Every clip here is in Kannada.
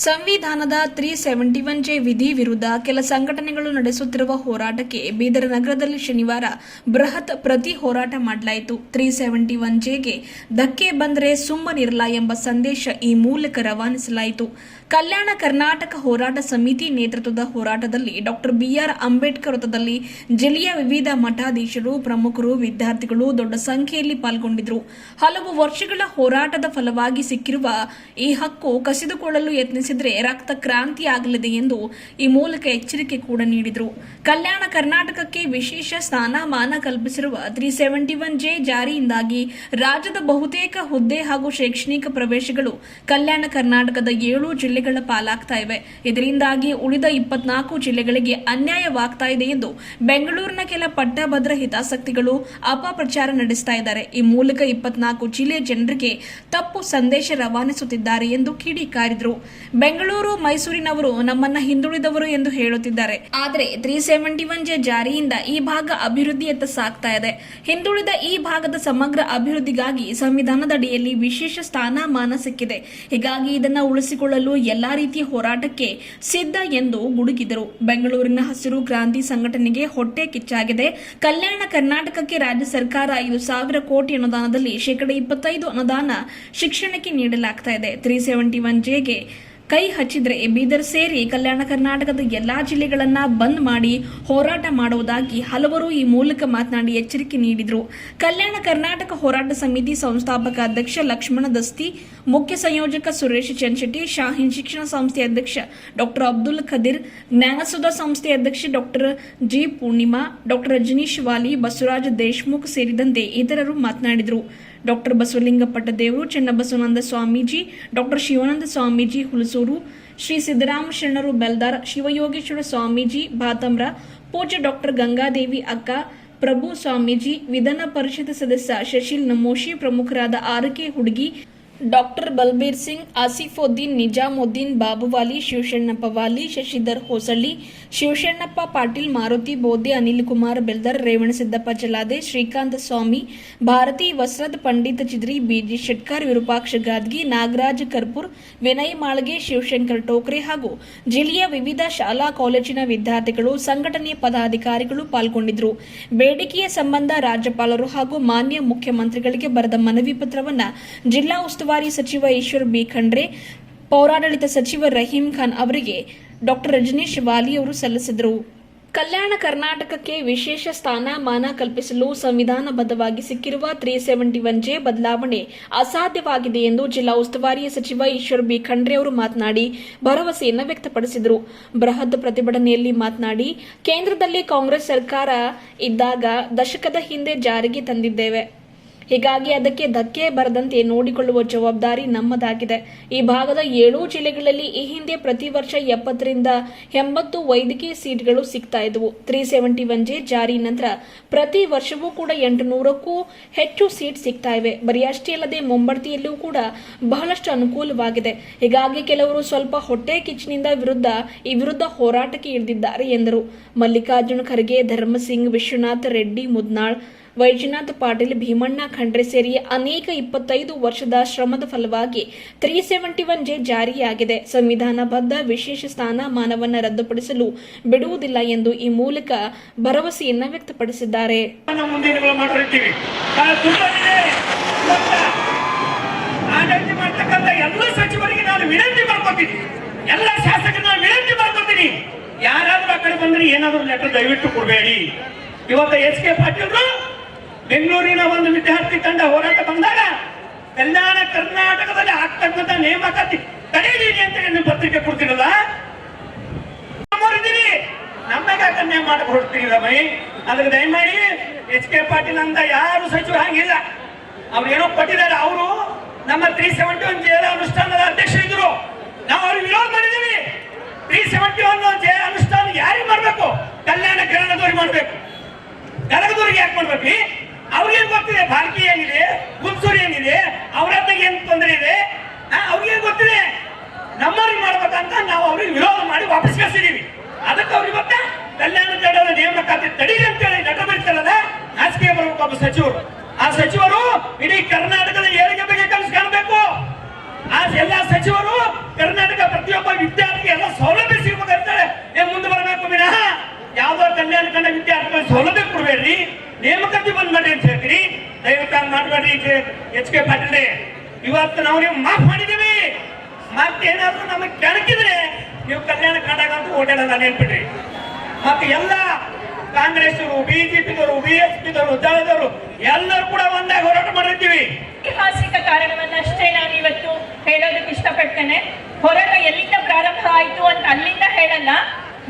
ಸಂವಿಧಾನದ 371 ವಿಧಿ ವಿರುದ್ಧ ಕೆಲ ಸಂಘಟನೆಗಳು ನಡೆಸುತ್ತಿರುವ ಹೋರಾಟಕ್ಕೆ ಬೀದರ್ ನಗರದಲ್ಲಿ ಶನಿವಾರ ಬೃಹತ್ ಪ್ರತಿ ಹೋರಾಟ ಮಾಡಲಾಯಿತು. 371ಗೆ ಧಕ್ಕೆ ಬಂದರೆ ಸುಮ್ಮನಿರಲ್ಲ ಎಂಬ ಸಂದೇಶ ಈ ಮೂಲಕ ರವಾನಿಸಲಾಯಿತು. ಕಲ್ಯಾಣ ಕರ್ನಾಟಕ ಹೋರಾಟ ಸಮಿತಿ ನೇತೃತ್ವದ ಹೋರಾಟದಲ್ಲಿ ಡಾಕ್ಟರ್ ಬಿಆರ್ ಅಂಬೇಡ್ಕರ್ ವೃತ್ತದಲ್ಲಿ ಜಿಲ್ಲೆಯ ವಿವಿಧ ಮಠಾಧೀಶರು, ಪ್ರಮುಖರು, ವಿದ್ಯಾರ್ಥಿಗಳು ದೊಡ್ಡ ಸಂಖ್ಯೆಯಲ್ಲಿ ಪಾಲ್ಗೊಂಡಿದ್ದರು. ಹಲವು ವರ್ಷಗಳ ಹೋರಾಟದ ಫಲವಾಗಿ ಸಿಕ್ಕಿರುವ ಈ ಹಕ್ಕು ಕಸಿದುಕೊಳ್ಳಲು ಯತ್ನಿಸಿದರೆ ರಕ್ತ ಕ್ರಾಂತಿ ಆಗಲಿದೆ ಎಂದು ಈ ಮೂಲಕ ಎಚ್ಚರಿಕೆ ಕೂಡ ನೀಡಿದರು. ಕಲ್ಯಾಣ ಕರ್ನಾಟಕಕ್ಕೆ ವಿಶೇಷ ಸ್ಥಾನಮಾನ ಕಲ್ಪಿಸಿರುವ 371 ಜಾರಿಯಿಂದಾಗಿ ರಾಜ್ಯದ ಬಹುತೇಕ ಹುದ್ದೆ ಹಾಗೂ ಶೈಕ್ಷಣಿಕ ಪ್ರವೇಶಗಳು ಕಲ್ಯಾಣ ಕರ್ನಾಟಕದ 7 ಜಿಲ್ಲೆಗಳ ಪಾಲಾಗ್ತಾ ಇವೆ. ಇದರಿಂದಾಗಿ ಉಳಿದ 24 ಜಿಲ್ಲೆಗಳಿಗೆ ಅನ್ಯಾಯವಾಗ್ತಾ ಇದೆ ಎಂದು ಬೆಂಗಳೂರಿನ ಕೆಲ ಪಟ್ಟಭದ್ರ ಹಿತಾಸಕ್ತಿಗಳು ಅಪಪ್ರಚಾರ ನಡೆಸ್ತಾ ಇದ್ದಾರೆ. ಈ ಮೂಲಕ 24 ಜಿಲ್ಲೆಯ ಜನರಿಗೆ ತಪ್ಪು ಸಂದೇಶ ರವಾನಿಸುತ್ತಿದ್ದಾರೆ ಎಂದು ಕಿಡಿಕಾರಿದರು. ಬೆಂಗಳೂರು, ಮೈಸೂರಿನವರು ನಮ್ಮನ್ನ ಹಿಂದುಳಿದವರು ಎಂದು ಹೇಳುತ್ತಿದ್ದಾರೆ. ಆದರೆ 371 ಜಾರಿಯಿಂದ ಈ ಭಾಗ ಅಭಿವೃದ್ಧಿಯತ್ತ ಸಾಗ್ತಾ ಇದೆ. ಹಿಂದುಳಿದ ಈ ಭಾಗದ ಸಮಗ್ರ ಅಭಿವೃದ್ಧಿಗಾಗಿ ಸಂವಿಧಾನದ ಅಡಿಯಲ್ಲಿ ವಿಶೇಷ ಸ್ಥಾನಮಾನ ಸಿಕ್ಕಿದೆ. ಹೀಗಾಗಿ ಇದನ್ನು ಉಳಿಸಿಕೊಳ್ಳಲು ಎಲ್ಲಾ ರೀತಿಯ ಹೋರಾಟಕ್ಕೆ ಸಿದ್ಧ ಎಂದು ಗುಡುಗಿದರು. ಬೆಂಗಳೂರಿನ ಹಸಿರು ಕ್ರಾಂತಿ ಸಂಘಟನೆಗೆ ಹೊಟ್ಟೆ ಕಿಚ್ಚಾಗಿದೆ. ಕಲ್ಯಾಣ ಕರ್ನಾಟಕಕ್ಕೆ ರಾಜ್ಯ ಸರ್ಕಾರ 5,000 ಕೋಟಿ ಅನುದಾನದಲ್ಲಿ ಶೇಕಡ 25 ಅನುದಾನ ಶಿಕ್ಷಣಕ್ಕೆ ನೀಡಲಾಗ್ತಾ ಇದೆ. 371ಗೆ ಕೈ ಹಚ್ಚಿದ್ರೆ ಬೀದರ್ ಸೇರಿ ಕಲ್ಯಾಣ ಕರ್ನಾಟಕದ ಎಲ್ಲಾ ಜಿಲ್ಲೆಗಳನ್ನ ಬಂದ್ ಮಾಡಿ ಹೋರಾಟ ಮಾಡುವುದಾಗಿ ಹಲವರು ಈ ಮೂಲಕ ಮಾತನಾಡಿ ಎಚ್ಚರಿಕೆ ನೀಡಿದರು. ಕಲ್ಯಾಣ ಕರ್ನಾಟಕ ಹೋರಾಟ ಸಮಿತಿ ಸಂಸ್ಥಾಪಕ ಅಧ್ಯಕ್ಷ ಲಕ್ಷ್ಮಣ ದಸ್ತಿ, ಮುಖ್ಯ ಸಂಯೋಜಕ ಸುರೇಶ್ ಚನ್ಶೆಟ್ಟಿ, ಶಾಹೀನ್ ಶಿಕ್ಷಣ ಸಂಸ್ಥೆ ಅಧ್ಯಕ್ಷ ಡಾಕ್ಟರ್ ಅಬ್ದುಲ್ ಖದೀರ್, ಜ್ಞಾನಸುಧಾ ಸಂಸ್ಥೆ ಅಧ್ಯಕ್ಷ doctor G Poornima, doctor Rajneesh Wali, Basavaraj Deshmukh ಸೇರಿದಂತೆ ಇತರರು ಮಾತನಾಡಿದರು. ಡಾಕ್ಟರ್ ಬಸವಲಿಂಗ ಪಟ್ಟದೇವರು, ಚನ್ನಬಸವನಂದ ಸ್ವಾಮೀಜಿ, ಡಾಕ್ಟರ್ ಶಿವಾನಂದ ಸ್ವಾಮೀಜಿ ಹುಲಸೂರು, ಶ್ರೀ ಸಿದ್ದರಾಮ ಶರಣರು ಬೆಲ್ದಾರ್, ಶಿವಯೋಗೇಶ್ವರ ಸ್ವಾಮೀಜಿ ಬಾತಮ್ರ, ಪೂಜ್ಯ ಡಾಕ್ಟರ್ ಗಂಗಾದೇವಿ ಅಕ್ಕ, ಪ್ರಭು ಸ್ವಾಮೀಜಿ, ವಿಧಾನ ಪರಿಷತ್ ಸದಸ್ಯ ಶಶಿಲ್ ನಮೋಶಿ, ಪ್ರಮುಖರಾದ ಆರಕೆ ಹುಡುಗಿ, ಡಾಕ್ಟರ್ ಬಲ್ಬೀರ್ ಸಿಂಗ್, ಆಸಿಫುದ್ದೀನ್, ನಿಜಾಮುದ್ದೀನ್, ಬಾಬುವಾಲಿ, ಶಿವಶಣ್ಣಪ್ಪ ವಾಲಿ, ಶಶಿಧರ್ ಹೊಸಳ್ಳಿ, ಶಿವಶಣ್ಣಪ್ಪ ಪಾಟೀಲ್, ಮಾರುತಿ ಬೋದೆ, ಅನಿಲ್ ಕುಮಾರ್ ಬೆಲ್ದರ್, ರೇವಣಸಿದ್ದಪ್ಪ ಜಲಾದೆ, ಶ್ರೀಕಾಂತ ಸ್ವಾಮಿ, ಭಾರತಿ ವಸ್ರದ್, ಪಂಡಿತ್ ಚಿದ್ರಿ, ಬಿಜಿ ಶೆಟ್ಕರ್, ವಿರೂಪಾಕ್ಷ ಗಾದ್ಗಿ, ನಾಗರಾಜ್ ಕರ್ಪೂರ್, ವಿನಯ್ ಮಾಳ್ಗೆ, ಶಿವಶಂಕರ್ ಟೋಕ್ರೆ ಹಾಗೂ ಜಿಲ್ಲೆಯ ವಿವಿಧ ಶಾಲಾ ಕಾಲೇಜಿನ ವಿದ್ಯಾರ್ಥಿಗಳು, ಸಂಘಟನೆಯ ಪದಾಧಿಕಾರಿಗಳು ಪಾಲ್ಗೊಂಡಿದ್ದರು. ಬೇಡಿಕೆಯ ಸಂಬಂಧ ರಾಜ್ಯಪಾಲರು ಹಾಗೂ ಮಾನ್ಯ ಮುಖ್ಯಮಂತ್ರಿಗಳಿಗೆ ಬರೆದ ಮನವಿ ಪತ್ರವನ್ನು ಜಿಲ್ಲಾ ಉಸ್ತುವಾರಿ ಸಚಿವ ಈಶ್ವರ್ ಬಿ ಖಂಡ್ರೆ, ಪೌರಾಡಳಿತ ಸಚಿವ ರಹೀಂ ಖಾನ್ ಅವರಿಗೆ ಡಾಕ್ಟರ್ ರಜನೀಶ್ ವಾಲಿ ಅವರು ಸಲ್ಲಿಸಿದರು. ಕಲ್ಯಾಣ ಕರ್ನಾಟಕಕ್ಕೆ ವಿಶೇಷ ಸ್ಥಾನಮಾನ ಕಲ್ಪಿಸಲು ಸಂವಿಧಾನಬದ್ಧವಾಗಿ ಸಿಕ್ಕಿರುವ 371 ಬದಲಾವಣೆ ಅಸಾಧ್ಯವಾಗಿದೆ ಎಂದು ಜಿಲ್ಲಾ ಉಸ್ತುವಾರಿ ಸಚಿವ ಈಶ್ವರ್ ಬಿ ಖಂಡ್ರೆ ಅವರು ಮಾತನಾಡಿ ಭರವಸೆಯನ್ನು ವ್ಯಕ್ತಪಡಿಸಿದರು. ಬೃಹತ್ ಪ್ರತಿಭಟನೆಯಲ್ಲಿ ಮಾತನಾಡಿ, ಕೇಂದ್ರದಲ್ಲಿ ಕಾಂಗ್ರೆಸ್ ಸರ್ಕಾರ ಇದ್ದಾಗ ದಶಕದ ಹಿಂದೆ ಜಾರಿಗೆ ತಂದಿದ್ದೇವೆ. ಹೀಗಾಗಿ ಅದಕ್ಕೆ ಧಕ್ಕೆ ಬರದಂತೆ ನೋಡಿಕೊಳ್ಳುವ ಜವಾಬ್ದಾರಿ ನಮ್ಮದಾಗಿದೆ. ಈ ಭಾಗದ 7 ಜಿಲ್ಲೆಗಳಲ್ಲಿ ಈ ಹಿಂದೆ ಪ್ರತಿ ವರ್ಷ 70 ರಿಂದ 80 ವೈದ್ಯಕೀಯ ಸೀಟ್ಗಳು ಸಿಗ್ತಾ ಇದ್ವು. 371 ಜಾರಿ ನಂತರ ಪ್ರತಿ ವರ್ಷವೂ ಕೂಡ 800ಕ್ಕೂ ಹೆಚ್ಚು ಸೀಟ್ ಸಿಗ್ತಾ ಇವೆ. ಬರೀ ಅಷ್ಟೇ ಅಲ್ಲದೆ ಮುಂಬಡ್ತಿಯಲ್ಲೂ ಕೂಡ ಬಹಳಷ್ಟು ಅನುಕೂಲವಾಗಿದೆ. ಹೀಗಾಗಿ ಕೆಲವರು ಸ್ವಲ್ಪ ಹೊಟ್ಟೆ ಕಿಚ್ಚಿನಿಂದ ಈ ವಿರುದ್ಧ ಹೋರಾಟಕ್ಕೆ ಇಳಿದಿದ್ದಾರೆ ಎಂದರು. ಮಲ್ಲಿಕಾರ್ಜುನ ಖರ್ಗೆ, ಧರ್ಮಸಿಂಗ್, ವಿಶ್ವನಾಥ್ ರೆಡ್ಡಿ ಮುದ್ನಾಳ್, ವೈಜನಾಥ್ ಪಾಟೀಲ್, ಭೀಮಣ್ಣ ಖಂಡ್ರೆ ಸೇರಿ ಅನೇಕ 25 ವರ್ಷದ ಶ್ರಮದ ಫಲವಾಗಿ 371 ಜಾರಿಯಾಗಿದೆ. ಸಂವಿಧಾನಬದ್ಧ ವಿಶೇಷ ಸ್ಥಾನಮಾನವನ್ನು ರದ್ದುಪಡಿಸಲು ಬಿಡುವುದಿಲ್ಲ ಎಂದು ಈ ಮೂಲಕ ಭರವಸೆಯನ್ನ ವ್ಯಕ್ತಪಡಿಸಿದ್ದಾರೆ. ಎಲ್ಲ ಶಾಸಕರನ್ನ ವಿನಂತಿ ಮಾಡ್ಕೊತೀನಿ, ಯಾರಾದ್ರೂ ಆ ಕಡೆ ಬಂದ್ರೆ ಏನಾದ್ರು ಲೆಟರ್ ದಯವಿಟ್ಟು ಕೊಡಬೇಡಿ. ಇವತ್ತು ಎಚ್.ಕೆ. ಪಾಟೀಲ್ರು ಬೆಂಗಳೂರಿನ ಒಂದು ವಿದ್ಯಾರ್ಥಿ ತಂಡ ಹೋರಾಟ ಬಂದಾಗ ಕಲ್ಯಾಣ ಕರ್ನಾಟಕದಲ್ಲಿ ಆಗ್ತಕ್ಕಂಥ ನೇಮಕಾತಿ ತಡೆಯಲಿ ಅಂತ ನೀವು ಪತ್ರಿಕೆ ಕೊಡ್ತೀರಲ್ಲ, ನಮಗೆ ಕನ್ಯಾ ಮಾಡಕ್ ಹೊರಡ್ತೀರ ಬೈ. ಅದಕ್ಕೆ ದಯಮಾಡಿ ಎಚ್.ಕೆ. ಪಾಟೀಲ್ ಅಂತ ಯಾರು ಸಚಿವರು ಹಾಗಿಲ್ಲ, ಅವ್ರು ಏನೋ ಕೊಟ್ಟಿದ್ದಾರೆ. ಅವರು ನಮ್ಮ 371 ಅನುಷ್ಠಾನದ ಅಧ್ಯಕ್ಷರಿದ್ರು. ನಾವು ಅವ್ರಿಗೆ ವಿರೋಧ ಮಾಡಿದೀವಿ. 371 ಅನುಷ್ಠಾನ ಯಾರಿಗೆ ಮಾಡ್ಬೇಕು? ಕಲ್ಯಾಣ ಕರ್ನಾಟಕದವ್ರಿಗೆ ಮಾಡ್ಬೇಕು. ಗದಗದವ್ರಿಗೆ ಯಾಕೆ ಮಾಡ್ಬೇಕು? ಅವ್ರಿಗೇನ್ ಗೊತ್ತಿದೆ ಭಾರತೀಯ ಏನಿದೆ, ಹುಣಸೂರು ಏನಿದೆ, ಅವರದ್ದಾಗಿ ಏನ್ ತೊಂದರೆ ಇದೆ, ಅವ್ರಿಗೇನ್ ಗೊತ್ತಿದೆ. ನಮ್ಮವ್ರಿಗೆ ಮಾಡ್ಬೇಕಂತ ನಾವು ಅವ್ರಿಗೆ ವಿರೋಧ ಮಾಡಿ ವಾಪಸ್ ಕಳಿಸಿದೀವಿ. ಅದಕ್ಕೆ ಅವ್ರಿಗೆ ಗೊತ್ತಾ ಕಲ್ಯಾಣ ಕರ್ನಾಟಕದ ನೇಮಕಾತಿ ತಡೀರಿ ಅಂತೇಳಿ ಲೆಟರ್ ಬರೀತಾರಲ್ಲ, ನಾಚಿಕೆ ಬರಬೇಕು ಒಬ್ಬ ಸಚಿವರು. ಆ ಸಚಿವರು ಇಡೀ ಕರ್ನಾಟಕದ ಏಳಿಗೆ ಬಗ್ಗೆ ಕನಸು ಕಾಣಬೇಕು. ಆ ಎಲ್ಲ ಸಚಿವರು ಕರ್ನಾಟಕ ಪ್ರತಿಯೊಬ್ಬ ವಿದ್ಯಾರ್ಥಿ ಎಲ್ಲ ಸೌಲಭ್ಯ ಸಿಗಬೇಕಂತಾರೆ ಮುಂದೆ ಬರಬೇಕು ವಿನಃ ಯಾವ್ದೋ ಕಲ್ಯಾಣ ಕಂಡ ವಿದ್ಯಾರ್ಥಿಗಳು ಸೌಲಭ್ಯ ಕೊಡಬೇಡ್ರಿ, ನೇಮಕಾತಿ ಬಂದ್ ಮಾಡಿ ಅಂತ ಹೇಳ್ತೀರಿ. ದಯವಿಟ್ಟು ಹಂಗ್ ಮಾಡಬೇಡ್ರಿ ಎಚ್ ಕೆ ಪಾಟೀಲ್. ಇವತ್ತು ನಾವು ನೀವು ಮಾಫ್ ಮಾಡಿದೀವಿ, ಮತ್ತೇನಾದ್ರೂ ನಮಗೆ ಕೆಣಕಿದ್ರೆ ನೀವು ಕಲ್ಯಾಣ ಕಂಡಾಗ ಅಂತ ಓಡಾಡಲ್ಲ ನೆನ್ಪಿಡ್ರಿ. ಮತ್ತೆ ಎಲ್ಲ ಕಾಂಗ್ರೆಸ್ರು, ಬಿಜೆಪಿದವರು, ಬಿಎಸ್ಪಿದವರು, ದಳದವರು ಎಲ್ಲರೂ ಕೂಡ ಒಂದಾಗಿ ಹೋರಾಟ ಮಾಡಿರ್ತೀವಿ. ಐತಿಹಾಸಿಕ ಕಾರಣವನ್ನಷ್ಟೇ ನಾನು ಇವತ್ತು ಹೇಳೋದಕ್ಕೆ ಇಷ್ಟಪಡ್ತೇನೆ. ಹೋರಾಟ ಎಲ್ಲಿಂದ ಪ್ರಾರಂಭ ಆಯಿತು ಅಂತ ಅಲ್ಲಿಂದ ಹೇಳಲ್ಲ,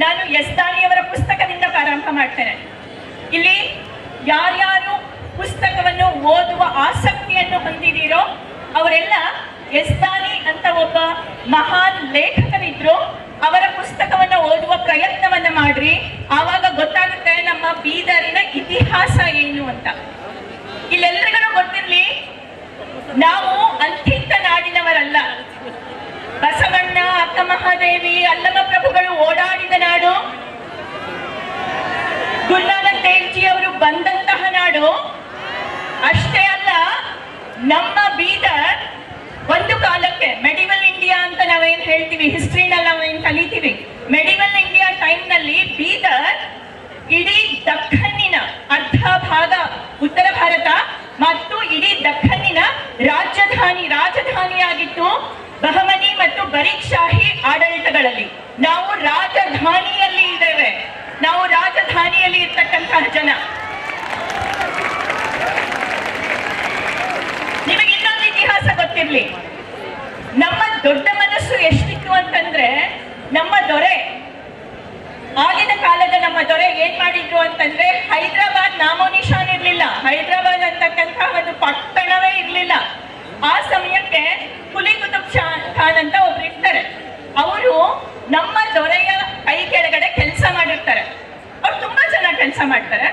ನಾನು ಎಸ್ ದಾನಿಯವರ ಪುಸ್ತಕದಿಂದ ಪ್ರಾರಂಭ ಮಾಡ್ತೇನೆ. ಇಲ್ಲಿ ಯಾರ್ಯಾರು ಪುಸ್ತಕವನ್ನು ಓದುವ ಆಸಕ್ತಿಯನ್ನು ಹೊಂದಿದ್ದೀರೋ ಅವರೆಲ್ಲ ಎಸ್ ದಾನಿ ಅಂತ ಒಬ್ಬ ಮಹಾನ್ ಲೇಖಕರಿದ್ರು, ಅವರ ಪುಸ್ತಕವನ್ನು ಓದುವ ಪ್ರಯತ್ನವನ್ನ ಮಾಡ್ರಿ. ಆವಾಗ ಗೊತ್ತಾಗುತ್ತೆ ನಮ್ಮ ಬೀದರಿನ ಇತಿಹಾಸ ಏನು ಅಂತ. ಇಲ್ಲೆಲ್ಲರಿಗೂ ಗೊತ್ತಿರ್ಲಿ, ನಾವು ಅಂತಿಂತ ನಾಡಿನವರಲ್ಲ. ಬಸವಣ್ಣ, ಅಕ್ಕ ಮಹಾದೇವಿ, ಅಲ್ಲಮ ಪ್ರಭುಗಳು ಓಡಾಡಿದ ನಾಡು, ಗುರುನಾನಕ್ ದೇವ್ಜಿ ಅವರು ಬಂದಂತಹ ನಾಡು. ಅಷ್ಟೇ ಅಲ್ಲ, ನಮ್ಮ ಬೀದರ್ ಒಂದು ಕಾಲಕ್ಕೆ ಮೆಡಿವಲ್ ಇಂಡಿಯಾ ಅಂತ ನಾವೇನ್ ಹೇಳ್ತೀವಿ, ಹಿಸ್ಟ್ರಿನಲ್ಲಿ ನಾವೇನ್ ಕಲಿತೀವಿ, ಮೆಡಿವಲ್ ಇಂಡಿಯಾ ಟೈಮ್ ನಲ್ಲಿ ಬೀದರ್ ಇಡೀ ದಖ್ಖನ್ನಿನ ಅರ್ಧ ಭಾಗ ಉತ್ತರ ಭಾರತ ಮತ್ತು ಇಡೀ ದಖ್ಖನ್ನಿನ ರಾಜಧಾನಿಯಾಗಿತ್ತು. ಬಹಮನಿ ಮತ್ತು ಬರೀಕ್ ಶಾಹಿ ಆಡಳಿತಗಳಲ್ಲಿ ನಾವು ರಾಜಧಾನಿಯಲ್ಲಿ ಇದ್ದೇವೆ. ನಾವು ರಾಜಧಾನಿಯಲ್ಲಿ ಇರ್ತಕ್ಕಂತಹ ಜನ. ನಿಮಗೆ ಇನ್ನೊಂದು ಇತಿಹಾಸ ಗೊತ್ತಿರ್ಲಿ, ನಮ್ಮ ದೊಡ್ಡ ಮನಸ್ಸು ಎಷ್ಟಿತ್ತು ಅಂತಂದ್ರೆ, ನಮ್ಮ ದೊರೆ, ಆಗಿನ ಕಾಲದ ನಮ್ಮ ದೊರೆ ಏನ್ ಮಾಡಿದ್ರು ಅಂತಂದ್ರೆ, ಹೈದರಾಬಾದ್ ನಾಮೋನಿಶಾನ್ ಇರ್ಲಿಲ್ಲ. ಹೈದರಾಬಾದ್ ಅಂತಕ್ಕಂಥ ಒಂದು ಪಟ್ಟಣವೇ ಇರ್ಲಿಲ್ಲ. ಆ ಸಮಯಕ್ಕೆ ಕುಲಿ ಕುತುಬ್ ಖಾನ್ ಅಂತ ಒಬ್ರು ಇರ್ತಾರೆ. ಅವರು ನಮ್ಮ ದೊರೆಯ ಕೈ ಕೆಳಗಡೆ ಕೆಲಸ ಮಾಡಿರ್ತಾರೆ. ಅವ್ರು ತುಂಬಾ ಚೆನ್ನಾಗಿ ಕೆಲಸ ಮಾಡ್ತಾರೆ.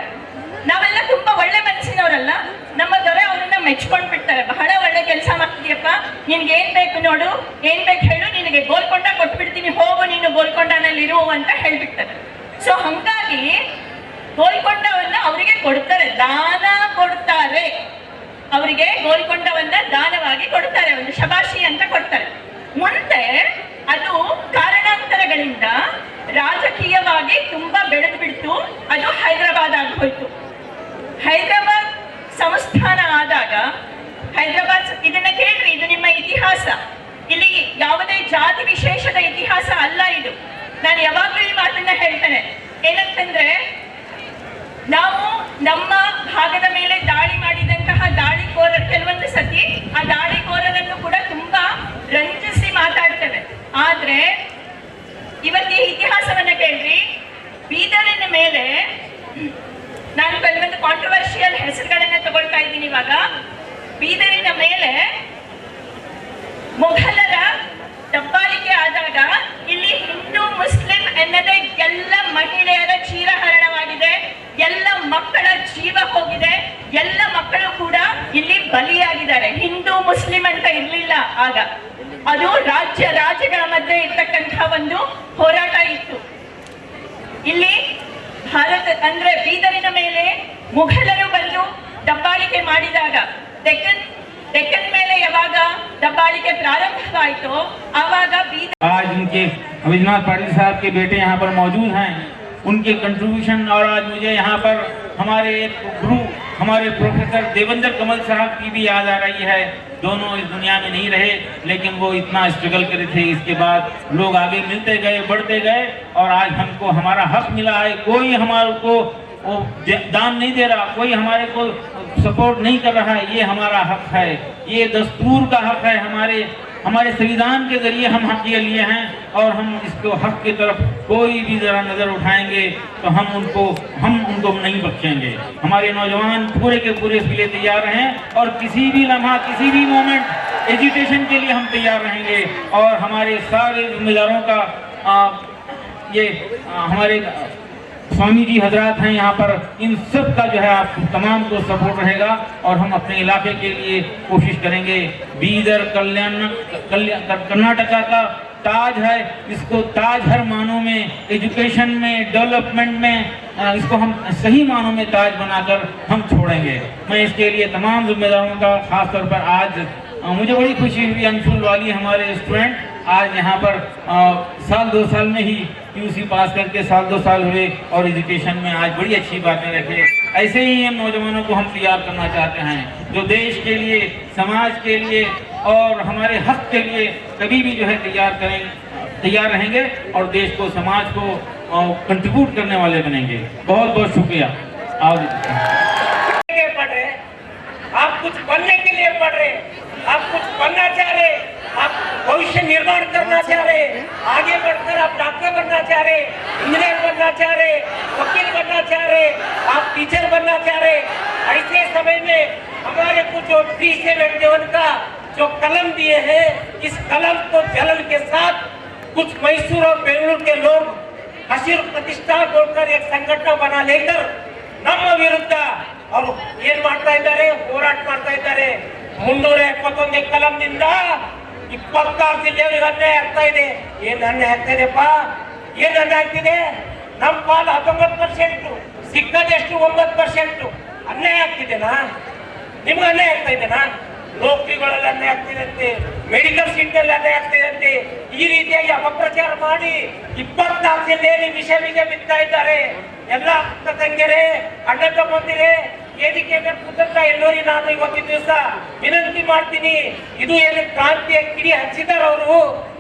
ನಾವೆಲ್ಲ ತುಂಬಾ ಒಳ್ಳೆ ಮನಸ್ಸಿನವರಲ್ಲ. ನಮ್ಮ ದೊರೆ ಅವ್ರನ್ನ ಮೆಚ್ಕೊಂಡ್ ಬಿಡ್ತಾರೆ. ಬಹಳ ಒಳ್ಳೆ ಕೆಲಸ ಮಾಡ್ತೀಯಪ್ಪ, ನಿನ್ಗೆ ಏನ್ ಬೇಕು ನೋಡು, ಏನ್ ಬೇಕು ಹೇಳು, ನಿನಗೆ ಗೋಲ್ಕೊಂಡ ಕೊಟ್ಬಿಡ್ತೀನಿ, ಹೋಗು ನೀನು ಗೋಲ್ಕೊಂಡನಲ್ಲಿರು ಅಂತ ಹೇಳ್ಬಿಡ್ತಾರೆ. ಸೊ ಹಂಗಾಗಿ ಗೋಲ್ಕೊಂಡವನ್ನ ಅವರಿಗೆ ಕೊಡ್ತಾರೆ, ದಾನ ಕೊಡ್ತಾರೆ. ಅವರಿಗೆ ಗೋಲ್ಕೊಂಡವನ್ನ ದಾನವಾಗಿ ಕೊಡ್ತಾರೆ, ಒಂದು ಶಬಾಷಿ ಅಂತ ಕೊಡ್ತಾರೆ. ಮುಂದೆ ಅದು ಕಾರಣಾಂತರಗಳಿಂದ ರಾಜಕೀಯವಾಗಿ ತುಂಬಾ ಬೆಳೆದು ಬಿಡ್ತು. ಅದು ಹೈದರಾಬಾದ್ ಆಗಿ ಹೋಯ್ತು. ಹೈದರಾಬಾದ್ ಸಂಸ್ಥಾನ ಆದಾಗ, ಹೈದರಾಬಾದ್, ಇದನ್ನ ಕೇಳ್ರಿ, ಇದು ನಿಮ್ಮ ಇತಿಹಾಸ. ಇಲ್ಲಿ ಯಾವುದೇ ಜಾತಿ ವಿಶೇಷದ ಇತಿಹಾಸ ಅಲ್ಲ ಇದು. ನಾನು ಯಾವಾಗ್ಲೂ ಈ ಮಾತನ್ನ ಹೇಳ್ತೇನೆ, ಏನಂತಂದ್ರೆ, ನಾವು ನಮ್ಮ ಭಾಗದ ಮೇಲೆ ದಾಳಿ ಮಾಡಿದಂತಹ ದಾಳಿಕೋರರು ಕೆಲವೊಂದು ಸತಿ ಆ ದಾಳಿಕೋರರನ್ನು ಕೂಡ ತುಂಬಾ ರಂಜಿಸಿ ಮಾತಾಡ್ತೇವೆ. ಆದ್ರೆ ಇವತ್ತು ಇತಿಹಾಸವನ್ನ ಕೇಳ್ರಿ, ಬೀದರಿನ ಮೇಲೆ ನಾನು ಕೆಲವೊಂದು ಕಾಂಟ್ರವರ್ಷಿಯಲ್ ಹೆಸರುಗಳನ್ನ ತಗೊಳ್ತಾ ಇದ್ದೀನಿ. ಇವಾಗ ಬೀದರಿನ ಮೇಲೆ ಮೊಘಲರ ದಬ್ಬಾಳಿಕೆ ಆದಾಗ ಇಲ್ಲಿ ಹಿಂದೂ ಮುಸ್ಲಿಂ ಎನ್ನದೇ ಎಲ್ಲ ಮಹಿಳೆಯರ ಚೀರಹರಣವಾಗಿದೆ, ಎಲ್ಲ ಮಕ್ಕಳ ಜೀವ ಹೋಗಿದೆ, ಎಲ್ಲ ಮಕ್ಕಳು ಕೂಡ ಇಲ್ಲಿ ಬಲಿಯಾಗಿದ್ದಾರೆ. ಹಿಂದೂ ಮುಸ್ಲಿಂ ಅಂತ ಇರ್ಲಿಲ್ಲ ಆಗ. ಅದು ರಾಜ್ಯಗಳ ಮಧ್ಯೆ ಇರ್ತಕ್ಕಂಥ ಒಂದು ಹೋರಾಟ ಇತ್ತು. ಇಲ್ಲಿ ಭಾರತ ಅಂದ್ರೆ ಬೀದರಿನ ಮೇಲೆ ಮುಘಲರು ಬಂದು ದಬ್ಬಾಳಿಕೆ ಮಾಡಿದಾಗ, ಡೆಕ್ಕನ್ ಮೇಲೆ ಯಾವಾಗ ದಬ್ಬಾಳಿಕೆ ಪ್ರಾರಂಭವಾಯಿತು ಆವಾಗ आज उनके अविनाश पाटिल साहब के बेटे यहाँ पर मौजूद हैं, उनके कंट्रीब्यूशन, और आज मुझे यहाँ पर हमारे एक गुरु, हमारे प्रोफेसर देवेंद्र कमल साहब की भी याद आ रही है। दोनों इस दुनिया में नहीं रहे, लेकिन वो इतना स्ट्रगल करे थे। इसके बाद लोग आगे मिलते गए, बढ़ते गए, और आज हमको हमारा हक मिला है। कोई हमारे को दाम नहीं दे रहा, कोई हमारे को सपोर्ट नहीं कर रहा है। ये हमारा हक है, ये दस्तूर का हक है। हमारे संविधान के जरिए हम हक ये लिए हैं, और हम इसको हक की तरफ कोई भी जरा नजर उठाएंगे तो हम उनको नहीं बख्शेंगे। हमारे नौजवान पूरे के पूरे इसके लिए तैयार हैं, और किसी भी लम्हा, किसी भी मोमेंट एजुकेशन के लिए हम तैयार रहेंगे। और हमारे सारे जिम्मेदारों का हमारे स्वामी जी हजरात हैं यहाँ पर, इन सब का जो है आप तमाम को सपोर्ट रहेगा, और हम अपने इलाके के लिए कोशिश करेंगे। बीदर कर्नाटका का ताज है, इसको ताज हर मानों में, एजुकेशन में, डेवलपमेंट में, इसको हम सही मानों में ताज बनाकर हम छोड़ेंगे। मैं इसके लिए तमाम जिम्मेदारों का खास तौर पर आज मुझे बड़ी खुशी हुई, अंशुल वाली हमारे स्टूडेंट आज यहाँ पर साल 2 साल में ही यूसी पास करके साल 2 साल हुए और एजुकेशन में आज बड़ी अच्छी बातें रखे। ऐसे ही हम नौजवानों को हम तैयार करना चाहते हैं जो देश के लिए, समाज के लिए और हमारे हक के लिए कभी भी जो है तैयार रहेंगे और देश को, समाज को कंट्रीब्यूट करने वाले बनेंगे। बहुत बहुत शुक्रिया। पढ़ रहे, आप कुछ बनने के लिए पढ़ रहे, आप कुछ बनना चाह रहे, आप भविष्य निर्माण करना चाह रहे, आगे बढ़कर आप डॉक्टर बनना चाह रहे, इंजीनियर बनना चाह रहे, वकील बनना चाह रहे, आप टीचर बनना चाह रहे। ऐसे समय में हमारे को जो 371 का जो कलम दिए हैं, इस कलम को जलन के साथ कुछ मैसूर और बेंगलुरु के लोग हसीर प्रतिष्ठा बोलकर एक संगठन बना लेकर ನಮ್ಮ ವಿರುದ್ಧ ಅವರು ಏನ್ ಮಾಡ್ತಾ ಇದ್ದಾರೆ, ಹೋರಾಟ ಮಾಡ್ತಾ ಇದ್ದಾರೆ। 371 ಕಲಂನಿಂದ 26 ಜಿಲ್ಲೆಗಳಿಗೆ ಅನ್ಯಾಯ ಆಗ್ತಾ ಇದೆ। ಏನ್ ಅನ್ಯಾಯ ಆಗ್ತಾ ಇದೆಪ್ಪ? ಏನ್ ಅನ್ಯಾಯ ಆಗ್ತಿದೆ? ನಮ್ಮ ಪಾಲು 19%, ಸಿಕ್ಕದೆಷ್ಟು 9%। ಅನ್ಯಾಯ ಆಗ್ತಿದೆನಾ? ನಿಮ್ಗೆ ಅನ್ಯಾಯ ಆಗ್ತಾ ಇದೆನಾ? ನೌಕರಿಗಳಲ್ಲಿ ಅನ್ಯಾಯ ಆಗ್ತಿದಂತೆ, ಮೆಡಿಕಲ್ ಸೀಟ್ನಲ್ಲಿ ಅನ್ಯಾಯ ಆಗ್ತಿದಂತೆ, ಈ ರೀತಿಯಾಗಿ ಅಪಪ್ರಚಾರ ಮಾಡಿ 24 ಜಿಲ್ಲೆಯಲ್ಲಿ ವಿಷ ಬೀಜ ಬಿತ್ತಾ ಇದ್ದಾರೆ। ಎಲ್ಲ ಅಕ್ಕ ತಂಗಿಯರೇ, ಅಣ್ಣ ತಮ್ಮಂದಿರೇ, ವೇದಿಕೆ ಮೇಲೆ ಕೂತಂತ ಎಲ್ಲೋರಿ ನಾನು ಇವತ್ತಿನ ದಿವಸ ವಿನಂತಿ ಮಾಡ್ತೀನಿ, ಇದು ಏನು ಕ್ರಾಂತಿಯ ಕಿಡಿ ಹಚ್ಚಿದಾರ, ಅವರು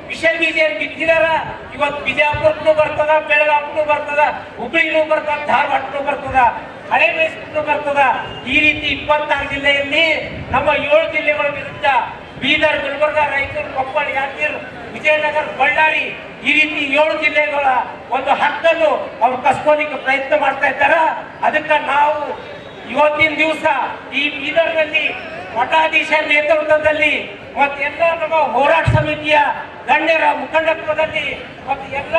ವಿಷ ಬೀಜ ಬಿತ್ತಿದಾರ। ಇವತ್ತು ಬಿಜಾಪುರಕ್ಕೂ ಬರ್ತದ, ಬೆಳಗಾವಿಗೂ ಬರ್ತದ, ಹುಬ್ಳಿನೂ ಬರ್ತದ, ಧಾರವಾಡಕ್ಕೂ ಬರ್ತದ, ಹಳೆ ಮೈಸೂರು ಬರ್ತದ। ಈ ರೀತಿ 24 ಜಿಲ್ಲೆಯಲ್ಲಿ ನಮ್ಮ 7 ಜಿಲ್ಲೆಗಳ ವಿರುದ್ಧ ಬೀದರ್, ಗುಲ್ಬರ್ಗ, ರಾಯಚೂರು, ಕೊಪ್ಪಳ, ಯಾದಗಿರಿ, ವಿಜಯನಗರ, ಬಳ್ಳಾರಿ, ಈ ರೀತಿ 7 ಜಿಲ್ಲೆಗಳ ಒಂದು ಹಕ್ಕನ್ನು ಅವ್ರು ಕಸ್ಕೊಳ್ಳಿಕ್ಕೆ ಪ್ರಯತ್ನ ಮಾಡ್ತಾ ಇದ್ದಾರ। ಅದಕ್ಕೆ ನಾವು ಇವತ್ತಿನ ದಿವಸ ಈ ಬೀದರ್ನಲ್ಲಿ ಮಠಾಧೀಶ ನೇತೃತ್ವದಲ್ಲಿ ಮತ್ತು ಎಲ್ಲ ನಮ್ಮ ಹೋರಾಟ ಸಮಿತಿಯ ಗಣ್ಯರ ಮುಖಂಡತ್ವದಲ್ಲಿ ಮತ್ತು ಎಲ್ಲ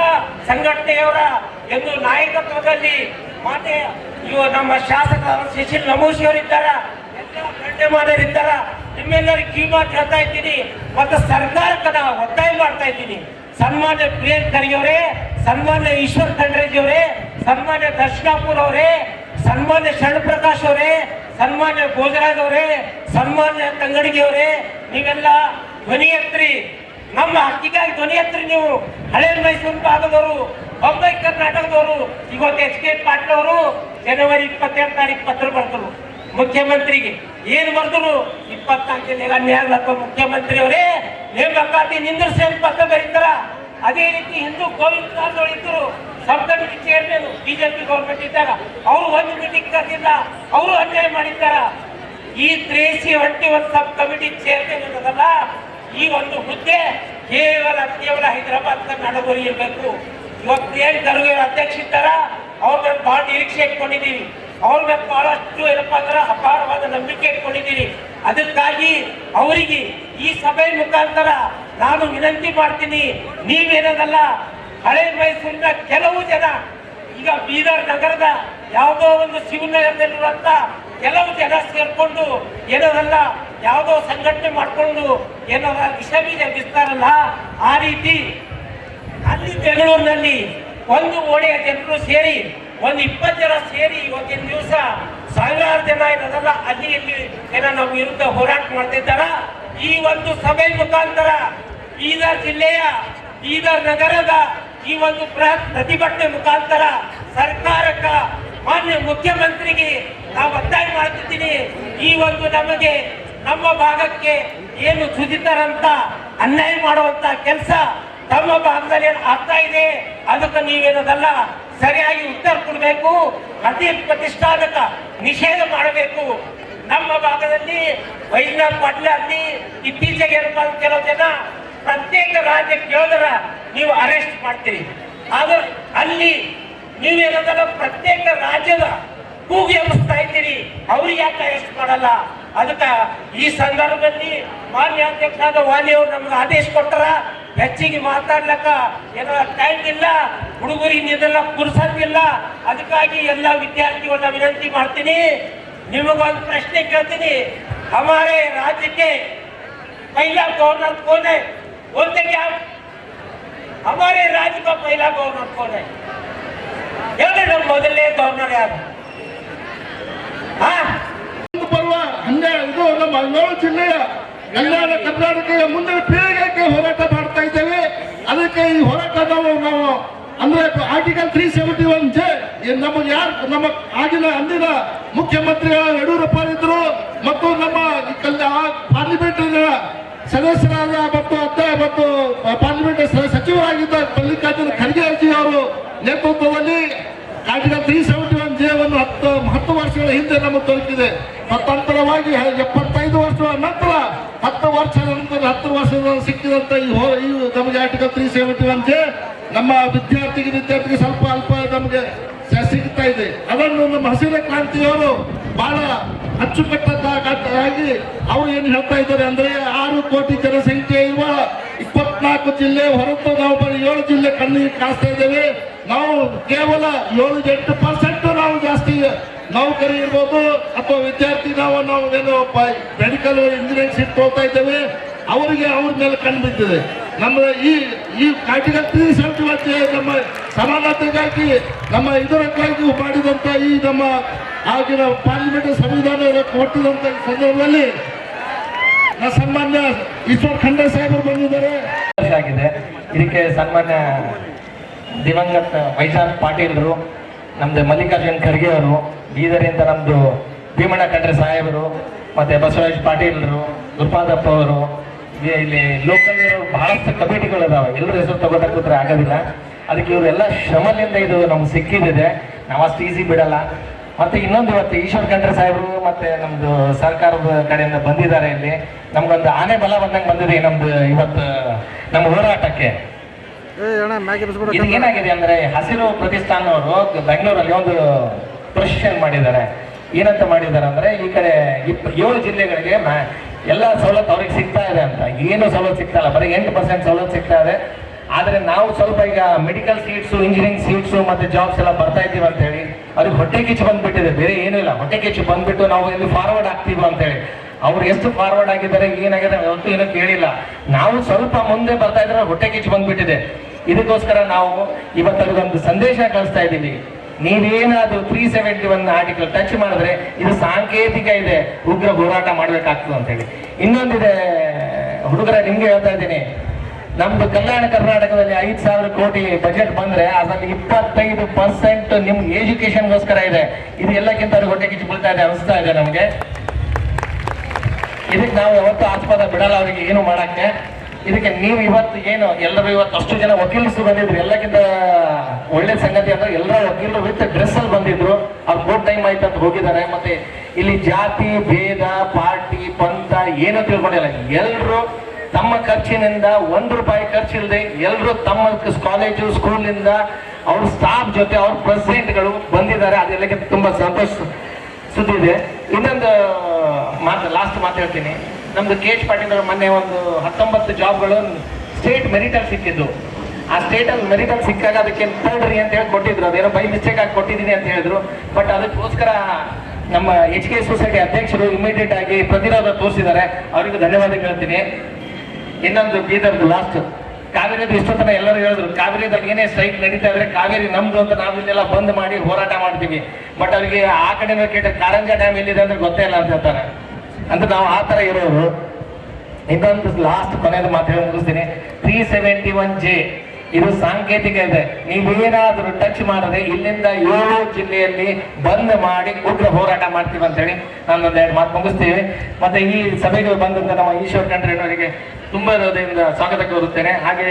ಸಂಘಟನೆಯವರ ಎಂದು ನಾಯಕತ್ವದಲ್ಲಿ ಮಾತೆ ನಮ್ಮ ಶಾಸಕ ಶಿಶಿಲ್ ನಮೋಶಿ ಅವರಿದ್ದಾರ, ಎಲ್ಲ ಗಣ್ಯಮಾನ್ಯರಿದ್ದಾರ। ನಿಮ್ಮೆಲ್ಲರಿಗೆ ಕಿವಿಮಾತು ಹೇಳ್ತಾ ಇದ್ದೀನಿ ಮತ್ತು ಸರ್ಕಾರಕ್ಕೆ ನಾವು ಒತ್ತಾಯ ಮಾಡ್ತಾ ಇದ್ದೀನಿ। ಸನ್ಮಾನ್ಯ ಪ್ರಿಯಾಂಕ್ ಖರ್ಗೆ ಅವರೇ, ಸನ್ಮಾನ್ಯ ಈಶ್ವರ್ ಖಂಡ್ರೆಜಿ ಅವರೇ, ಸನ್ಮಾನ್ಯ ದರ್ಶನಾಪುರ್ ಅವರೇ, ಸನ್ಮಾನ್ಯ ಶರಣ ಪ್ರಕಾಶ್ ಅವರೇ, ಸನ್ಮಾನ್ಯ ಭೋಜರಾಜ್ ಅವರೇ, ಸನ್ಮಾನ್ಯ ತಂಗಡಿಗೆ ಅವರೇ, ನೀವೆಲ್ಲ ಧ್ವನಿ ಎತ್ತರಿ, ನಮ್ಮ ಹಕ್ಕಿಗಾಗಿ ಧ್ವನಿ ಎತ್ತರಿ। ನೀವು ಹಳೆ ಮೈಸೂರು ಭಾಗದವರು, ಬೊಂಬೈ ಕರ್ನಾಟಕದವರು, ಇವತ್ತು HK ಪಾಟೀಲ್ ಅವರು ಜನವರಿ 22 ತಾರೀಕು ಪತ್ರ ಬರೆದರು ಮುಖ್ಯಮಂತ್ರಿಗೆ। ಏನ್ ಬರೆದ್ರು? 24 ಜಿಲ್ಲೆಗೆ ಅನ್ಯಾಯ ಆಗ್ಲತ್ತ ಮುಖ್ಯಮಂತ್ರಿ ಅವರೇ, ನೇಮಕಾತಿ ನಿಂದ್ರಿಸಿ ಅಂತ ಪತ್ರ ಬರೀತಾರ। ಅದೇ ರೀತಿ ಹಿಂದೂ ಗೋವಿಂದ ಕಾರಜೋಳ ಇದ್ರು, sub committee chairman, BJP government ಇದ್ದಾಗ ಅವರು ಒಂದು ಮೀಟಿಂಗ್ ಕರೆದಿಲ್ಲ, ಅವರು ಅನ್ಯಾಯ ಮಾಡಿದ್ದಾರ। ಈ 371 ಸಬ್ ಕಮಿಟಿ ಚೇರ್ಮನ್ ಇರೋದಲ್ಲ, ಈ ಒಂದು ಹುದ್ದೆ ಕೇವಲ ಹೈದರಾಬಾದ್ ಕರ್ನಾಟಕದಲ್ಲಿ ಇರಬೇಕು। ಇವತ್ತು ಏನ್ ಖರ್ಗೆ ಅಧ್ಯಕ್ಷ ಇದ್ದಾರ, ಅವ್ರ ಮೇಲೆ ಬಹಳ ನಿರೀಕ್ಷೆ ಇಟ್ಕೊಂಡಿದ್ದೀವಿ, ಅವ್ರ ಮೇಲೆ ಬಹಳಷ್ಟು ಏನಪ್ಪಾ ಅಂದ್ರೆ ಅಪಾರವಾದ ನಂಬಿಕೆ ಇಟ್ಕೊಂಡಿದ್ದೀವಿ। ಅದಕ್ಕಾಗಿ ಅವರಿಗೆ ಈ ಸಭೆ ಮುಖಾಂತರ ನಾನು ವಿನಂತಿ ಮಾಡ್ತೀನಿ, ನೀವೇನದಲ್ಲ ಹಳೆ ಮೈಸೂರಿನ ಕೆಲವು ಜನ, ಈಗ ಬೀದರ್ ನಗರದ ಯಾವುದೋ ಒಂದು ಶಿವನಗರದಲ್ಲಿರುವಂತ ಕೆಲವು ಜನ ಸೇರ್ಕೊಂಡು ಏನದಲ್ಲ ಯಾವುದೋ ಸಂಘಟನೆ ಮಾಡ್ಕೊಂಡು ಏನದ ವಿಷ ಬೀಜ ಬಿಸ್ತಾರಲ್ಲ, ಆ ರೀತಿ ಅಲ್ಲಿ ಬೆಂಗಳೂರಿನಲ್ಲಿ ಒಂದು ಓಣೆಯ ಜನರು ಸೇರಿ ಒಂದು 20 ಜನ ಸೇರಿ ಇವತ್ತಿನ ದಿವಸ ಸಾವಿರಾರು ಜನ ಏನದಲ್ಲ ಅಲ್ಲಿ ಇಲ್ಲಿ ಏನೋ ನಮ್ಮ ವಿರುದ್ಧ ಹೋರಾಟ ಮಾಡ್ತಿದ್ದಾರ। ಈ ಒಂದು ಸಭೆ ಮುಖಾಂತರ ಬೀದರ್ ಜಿಲ್ಲೆಯ, ಬೀದರ್ ನಗರದ ಈ ಒಂದು ಬೃಹತ್ ಪ್ರತಿಭಟನೆ ಮುಖಾಂತರ ಸರ್ಕಾರಕ್ಕ, ಮಾನ್ಯ ಮುಖ್ಯಮಂತ್ರಿಗೆ ನಾವು ಒತ್ತಾಯ ಮಾಡ್ತಿದ್ದೀನಿ, ಈ ಒಂದು ನಮಗೆ ನಮ್ಮ ಭಾಗಕ್ಕೆ ಏನು ಸುಜಿತಾರಂತ ಅನ್ಯಾಯ ಮಾಡುವಂತ ಕೆಲಸ ತಮ್ಮ ಭಾಗದಲ್ಲಿ ಆಗ್ತಾ ಇದೆ, ಅದಕ್ಕೆ ನೀವೇನದಲ್ಲ ಸರಿಯಾಗಿ ಉತ್ತರ ಕೊಡಬೇಕು, ಅತಿ ಪ್ರತಿಷ್ಠಾನಕ ನಿಷೇಧ ಮಾಡಬೇಕು। ನಮ್ಮ ಭಾಗದಲ್ಲಿ ವೈದ್ಯನಾಥ್ ಪಾಟೀಲ್ ಅಲ್ಲಿ ಇತ್ತೀಚೆಗೆ ಕೆಲವು ಜನ ಪ್ರತ್ಯೇಕ ರಾಜ್ಯ ಕೇಳಿದ್ರ ನೀವು ಅರೆಸ್ಟ್ ಮಾಡ್ತೀರಿ, ಆದ್ರೆ ಅಲ್ಲಿ ನೀವೇನದಲ್ಲ ಪ್ರತ್ಯೇಕ ರಾಜ್ಯದ ಕೂಗಿ ಎಬ್ಬಿಸ್ತಾ ಇದ್ದೀರಿ, ಅವ್ರಿಗೆ ಯಾಕೆ ಅರೆಸ್ಟ್ ಮಾಡಲ್ಲ? ಅದಕ್ಕೆ ಈ ಸಂದರ್ಭದಲ್ಲಿ ಮಾನ್ಯ ಅಧ್ಯಕ್ಷರಾದ ವಾಲಿ ಅವರು ನಮ್ಗೆ ಆದೇಶ ಕೊಟ್ಟಾರ, ಹೆಚ್ಚಿಗೆ ಮಾತಾಡ್ಲಕ್ಕ ಏನೋ ಟೈಮ್ ಇಲ್ಲ, ಹುಡುಗರಿಗೆ ಇದೆಲ್ಲ ಪುರ್ಸತ್ತಿಲ್ಲ। ಅದಕ್ಕಾಗಿ ಎಲ್ಲ ವಿದ್ಯಾರ್ಥಿಗಳನ್ನ ವಿನಂತಿ ಮಾಡ್ತೀನಿ, ನಿಮಗೊಂದು ಪ್ರಶ್ನೆ ಕೇಳ್ತೀನಿ, ಹಮಾರೆ ರಾಜ್ಯಕ್ಕೆ पहला गवर्नर कौन है? बोलते क्या हमारे राज्य का पहला गवर्नर कौन है? ಮೊದಲನೇ ಗವರ್ನರ್ ಯಾರು? ಬರುವ ಇದು ನಮ್ಮ 7 ಜಿಲ್ಲೆಯ ಕಲ್ಯಾಣ ಕರ್ನಾಟಕದ ಮುಂದಿನ ಪೀಳಿಗೆಗೆ ಹೋರಾಟ ಮಾಡ್ತಾರೆ। ಮಾಡ್ತಾ ಇದ್ದೇವೆ. ಅದಕ್ಕೆ ಈ ಹೋರಾಟ ನಾವು ಅಂದ್ರೆ ಆರ್ಟಿಕಲ್ 371J ನಮಗೆ ಯಾರು ನಮ್ಮ ಅಂದಿನ ಮುಖ್ಯಮಂತ್ರಿಗಳ ಯಡಿಯೂರಪ್ಪ ಇದ್ರು ಮತ್ತು ನಮ್ಮ ಪಾರ್ಲಿಮೆಂಟ್ ಸದಸ್ಯರಾದ ಮತ್ತು ಪಾರ್ಲಿಮೆಂಟ್ ಸಚಿವರಾಗಿದ್ದ ಮಲ್ಲಿಕಾರ್ಜುನ ಖರ್ಗೆ ಅರ್ಜಿ ಅವರು ನೇತೃತ್ವದಲ್ಲಿ ಆರ್ಟಿಕಲ್ 371J ವನ್ನು 10 ವರ್ಷಗಳ ಹಿಂದೆ ನಮಗೆ ದೊರಕಿದೆ. ತದನಂತರವಾಗಿ 75 ವರ್ಷಗಳ ನಂತರ 10 ವರ್ಷದ ಸಿಕ್ಕಿದಂತ ಈ ನಮಗೆ ಆರ್ಟಿಕಲ್ 371J ನಮ್ಮ ವಿದ್ಯಾರ್ಥಿಗೆ ಸ್ವಲ್ಪ ಅಲ್ಪ ನಮಗೆ ಸಿಗ್ತಾ ಇದೆ. ಅದನ್ನು ನಮ್ಮ ಹಸಿರು ಕ್ರಾಂತಿಯವರು ಬಹಳ ಅಚ್ಚುಕಟ್ಟಾಗಿ ಅವರು ಏನು ಹೇಳ್ತಾ ಇದ್ದಾರೆ ಅಂದ್ರೆ 6 ಕೋಟಿ ಜನಸಂಖ್ಯೆ ಇರುವ 24 ಜಿಲ್ಲೆ ಹೊರತು ನಾವು ಬರೀ 7 ಜಿಲ್ಲೆ ಕಣ್ಣಿಗೆ ಕಾಣಿಸ್ತಾ ಇದ್ದೇವೆ. ನಾವು ಕೇವಲ 7-8% ನಾವು ಜಾಸ್ತಿ ನೌಕರಿ ಇರ್ಬೋದು ಅಥವಾ ವಿದ್ಯಾರ್ಥಿ ನಾವು ಏನು ಮೆಡಿಕಲ್ ಇಂಜಿನಿಯರಿಂಗ್ ಸೀಟ್ ತಗೋತಾ ಇದ್ದೇವೆ, ಅವರಿಗೆ ಅವ್ರ ಮೇಲೆ ಕಂಡು ಬಿದ್ದಿದೆ. ನಮ್ಮ ಈ ಆರ್ಟಿಕಲ್ 371 ನಮ್ಮ ಸಮಾನತೆಗಾಗಿ ನಮ್ಮ ಇದಕ್ಕಾಗಿ ಮಾಡಿದಂತ ಈ ನಮ್ಮ ಆಗಿನ ಪಾರ್ಲಿಮೆಂಟ್ ಸಂವಿಧಾನ ಕೊಟ್ಟಿದಂತ ಸಂದರ್ಭದಲ್ಲಿ ಸನ್ಮಾನ್ಯ ಈಶ್ವರ್ ಖಂಡ್ರೆ ಸಾಹೇಬರು ಬಂದಿದ್ದಾರೆ. ಆಗಿದೆ ಇದಕ್ಕೆ ಸನ್ಮಾನ್ಯ ದಿವಂಗತ ವೈಜಾನ್ ಪಾಟೀಲ್ರು, ನಮ್ದು ಮಲ್ಲಿಕಾರ್ಜುನ್ ಖರ್ಗೆ ಅವರು, ಬೀದರಿಂದ ನಮ್ದು ಭೀಮಣ್ಣ ಖಂಡ್ರೆ ಸಾಹೇಬರು, ಮತ್ತೆ ಬಸವರಾಜ್ ಪಾಟೀಲ್ರು, ಗುರುಪಾದಪ್ಪ ಅವರು, ಇಲ್ಲಿ ಲೋಕಲ್ ಬಹಳಷ್ಟು ಕಮಿಟಿಗಳು ಇದಾವೆ. ಎಲ್ಲರ ಹೆಸರು ತಗೋತಾ ಕೂತ್ರೆ ಆಗೋದಿಲ್ಲ. ಅದಕ್ಕೆ ಇವರೆಲ್ಲ ಶ್ರಮದಿಂದ ಇದು ನಮ್ಗೆ ಸಿಕ್ಕಿದೆ. ನಾವು ಅಷ್ಟು ಈಸಿ ಬಿಡಲ್ಲ. ಮತ್ತೆ ಇನ್ನೊಂದು ಇವತ್ತು ಈಶ್ವರ್ ಖಂಡ್ರೆ ಸಾಹೇಬರು ಮತ್ತೆ ನಮ್ದು ಸರ್ಕಾರದ ಕಡೆಯಿಂದ ಬಂದಿದ್ದಾರೆ. ಇಲ್ಲಿ ನಮ್ಗೊಂದು ಆನೆ ಬಲ ಬಂದಂಗೆ ಬಂದಿದೆ ನಮ್ದು ಇವತ್ತು ನಮ್ಮ ಹೋರಾಟಕ್ಕೆ. ಇದು ಏನಾಗಿದೆ ಅಂದ್ರೆ ಹಸಿರು ಪ್ರತಿಷ್ಠಾನ ಅವರು ಬೆಂಗಳೂರಲ್ಲಿ ಒಂದು ಪ್ರೊಸೆಷನ್ ಮಾಡಿದ್ದಾರೆ. ಏನಂತ ಮಾಡಿದ್ದಾರೆ ಅಂದ್ರೆ ಈ ಕಡೆ 7 ಜಿಲ್ಲೆಗಳಿಗೆ ಎಲ್ಲ ಸವಲತ್ತು ಅವ್ರಿಗೆ ಸಿಗ್ತಾ ಇದೆ ಅಂತ. ಏನು ಸವಲತ್ತು ಸಿಗ್ತಾ ಇಲ್ಲ, ಬರೀ 8% ಸವಲತ್ತು ಸಿಗ್ತಾ ಇದೆ. ಆದ್ರೆ ನಾವು ಸ್ವಲ್ಪ ಈಗ ಮೆಡಿಕಲ್ ಸೀಟ್ಸು, ಇಂಜಿನಿಯರಿಂಗ್ ಸೀಟ್ಸು ಮತ್ತೆ ಜಾಬ್ಸ್ ಎಲ್ಲ ಬರ್ತಾ ಇದ್ದೀವಿ ಅಂತ ಹೇಳಿ ಅವ್ರಿಗೆ ಹೊಟ್ಟೆ ಕಿಚ್ಚು ಬಂದ್ಬಿಟ್ಟಿದೆ. ಬೇರೆ ಏನೂ ಇಲ್ಲ, ಹೊಟ್ಟೆ ಕಿಚ್ಚು ಬಂದ್ಬಿಟ್ಟು ನಾವು ಇಲ್ಲಿ ಫಾರ್ವರ್ಡ್ ಆಗ್ತೀವಿ ಅಂತ ಹೇಳಿ. ಅವ್ರು ಎಷ್ಟು ಫಾರ್ವರ್ಡ್ ಆಗಿದ್ದಾರೆ, ಏನಾಗಿದೆ ಯಾವತ್ತೂ ಏನೂ ಕೇಳಿಲ್ಲ. ನಾವು ಸ್ವಲ್ಪ ಮುಂದೆ ಬರ್ತಾ ಇದ್ರೆ ಹೊಟ್ಟೆ ಕಿಚ್ಚು ಬಂದ್ಬಿಟ್ಟಿದೆ. ಇದಕ್ಕೋಸ್ಕರ ನಾವು ಇವತ್ತು ಅವ್ರಿಗೊಂದು ಸಂದೇಶ ಕಳಿಸ್ತಾ ಇದ್ದೀವಿ. ನೀವೇನಾದ್ರೂ 371 ಆರ್ಟಿಕಲ್ ಟಚ್ ಮಾಡಿದ್ರೆ ಇದು ಸಾಂಕೇತಿಕ ಇದೆ, ಉಗ್ರ ಹೋರಾಟ ಮಾಡ್ಬೇಕಾಗ್ತದೆ ಅಂತ ಹೇಳಿ. ಇನ್ನೊಂದಿದೆ ಹುಡುಗರ, ನಿಮ್ಗೆ ಹೇಳ್ತಾ ಇದ್ದೀನಿ, ನಮ್ದು ಕಲ್ಯಾಣ ಕರ್ನಾಟಕದಲ್ಲಿ 5,000 ಕೋಟಿ ಬಜೆಟ್ ಬಂದ್ರೆ ಅದರಲ್ಲಿ 25% ನಿಮ್ಗೆ ಎಜುಕೇಶನ್ಗೋಸ್ಕರ ಇದೆ. ಇದು ಎಲ್ಲಕ್ಕಿಂತ ಅವ್ರಿಗೆ ಹೊಟ್ಟೆ ಕಿಚ್ಚು ಬೀಳ್ತಾ ಇದೆ ಅನಿಸ್ತಾ ಇದೆ ನಮ್ಗೆ. ಇದಕ್ಕೆ ನಾವು ಯಾವತ್ತೂ ಆಸ್ಪದ ಬಿಡಲ್ಲ ಅವರಿಗೆ ಏನು ಮಾಡಕ್ಕೆ. ಇದಕ್ಕೆ ನೀವು ಇವತ್ತು ಏನು ಎಲ್ಲರೂ ಇವತ್ತು ಅಷ್ಟು ಜನ ವಕೀಲರು ಬಂದಿದ್ರು. ಎಲ್ಲಕ್ಕಿಂತ ಒಳ್ಳೆ ಸಂಗತಿ ಅಂದ್ರೆ ಎಲ್ಲರ ವಕೀಲರು ವಿತ್ ಡ್ರೆಸ್ ಅಲ್ಲಿ ಬಂದಿದ್ರು. ಅವ್ರು ಕೋರ್ಟ್ ಟೈಮ್ ಆಯ್ತು ಅಂತ ಹೋಗಿದ್ದಾರೆ. ಮತ್ತೆ ಇಲ್ಲಿ ಜಾತಿ ಭೇದ ಪಾರ್ಟಿ ಪಂಥ ಏನೂ ತಿಳ್ಕೊಂಡಿಲ್ಲ. ಎಲ್ಲರೂ ತಮ್ಮ ಖರ್ಚಿನಿಂದ ₹1 ಖರ್ಚಿಲ್ಲದೆ ಎಲ್ಲರೂ ತಮ್ಮ ಕಾಲೇಜು ಸ್ಕೂಲಿಂದ ಅವ್ರ ಸ್ಟಾಫ್ ಜೊತೆ ಅವ್ರ ಪ್ರೆಸಿಡೆಂಟ್ಗಳು ಬಂದಿದ್ದಾರೆ. ಅದೆಲ್ಲಕ್ಕೆ ತುಂಬಾ ಸಂತೋಷ ಸುದ್ದಿ ಇದೆ. ಇನ್ನೊಂದು ಲಾಸ್ಟ್ ಮಾತು ಹೇಳ್ತೀನಿ. ನಮ್ದು KH ಪಾಟೀಲ್ ಅವರು ಮೊನ್ನೆ ಒಂದು 19 ಜಾಬ್ಗಳು ಸ್ಟೇಟ್ ಮೆರಿಟಲ್ಲಿ ಸಿಕ್ಕಿದ್ದು. ಆ ಸ್ಟೇಟಲ್ಲಿ ಮೆರಿಟಲ್ಲಿ ಸಿಕ್ಕಾಗ ಅದಕ್ಕೆ ತಗೊಳ್ರಿ ಅಂತ ಹೇಳಿ ಕೊಟ್ಟಿದ್ರು. ಅದೇನೋ ಬೈ ಮಿಸ್ಟೇಕ್ ಆಗಿ ಕೊಟ್ಟಿದ್ದೀನಿ ಅಂತ ಹೇಳಿದ್ರು. ಬಟ್ ಅದಕ್ಕೋಸ್ಕರ ನಮ್ಮ HK ಸೊಸೈಟಿ ಅಧ್ಯಕ್ಷರು ಇಮಿಡಿಯೇಟ್ ಆಗಿ ಪ್ರತಿರೋಧ ತೋರಿಸಿದ್ದಾರೆ. ಅವರಿಗೂ ಧನ್ಯವಾದ ಹೇಳ್ತೀನಿ. ಇನ್ನೊಂದು ಬೀದರ್ದು ಲಾಸ್ಟ್ ಕಾವೇರಿದು ಇಷ್ಟೊತ್ತನ ಎಲ್ಲರೂ ಹೇಳಿದ್ರು ಕಾವೇರಿದಲ್ಲಿ ಏನೇ ಸ್ಟ್ರೈಕ್ ನಡೀತಾ ಇದ್ರೆ ಕಾವೇರಿ ನಮ್ದು ಅಂತ ನಾವು ಇಲ್ಲೆಲ್ಲ ಬಂದ್ ಮಾಡಿ ಹೋರಾಟ ಮಾಡ್ತೀವಿ. ಬಟ್ ಅವ್ರಿಗೆ ಆ ಕಡೆ ಕೇಟ ಕಾರಂಜ ಡ್ಯಾಮ್ ಎಲ್ಲಿದೆ ಅಂದ್ರೆ ಗೊತ್ತೇ ಇಲ್ಲ ಅಂತ ಹೇಳ್ತಾರೆ. ಅಂತ ನಾವು ಆ ತರ ಇರೋರು. ಇನ್ನೊಂದು ಲಾಸ್ಟ್ ಕೊನೆಯದು ಮಾತು ಹೇಳಿ ಮುಗಿಸ್ತೀನಿ. 371J ಇದು ಸಾಂಕೇತಿಕ ಇದೆ. ನೀವೇನಾದ್ರೂ ಟಚ್ ಮಾಡದೆ ಇಲ್ಲಿಂದ 7 ಜಿಲ್ಲೆಯಲ್ಲಿ ಬಂದ್ ಮಾಡಿ ಉಗ್ರ ಹೋರಾಟ ಮಾಡ್ತೀವಿ ಅಂತ ಹೇಳಿ ನಾನೊಂದು 2 ಮಾತು ಮುಗಿಸ್ತೀವಿ. ಮತ್ತೆ ಈ ಸಭೆಗೆ ಬಂದಂತ ನಮ್ಮ ಈಶ್ವರ್ ಖಂಡ್ರೆಯವರಿಗೆ ತುಂಬಾ ಹೃದಯದಿಂದ ಸ್ವಾಗತ ಕೋರುತ್ತೇನೆ. ಹಾಗೆ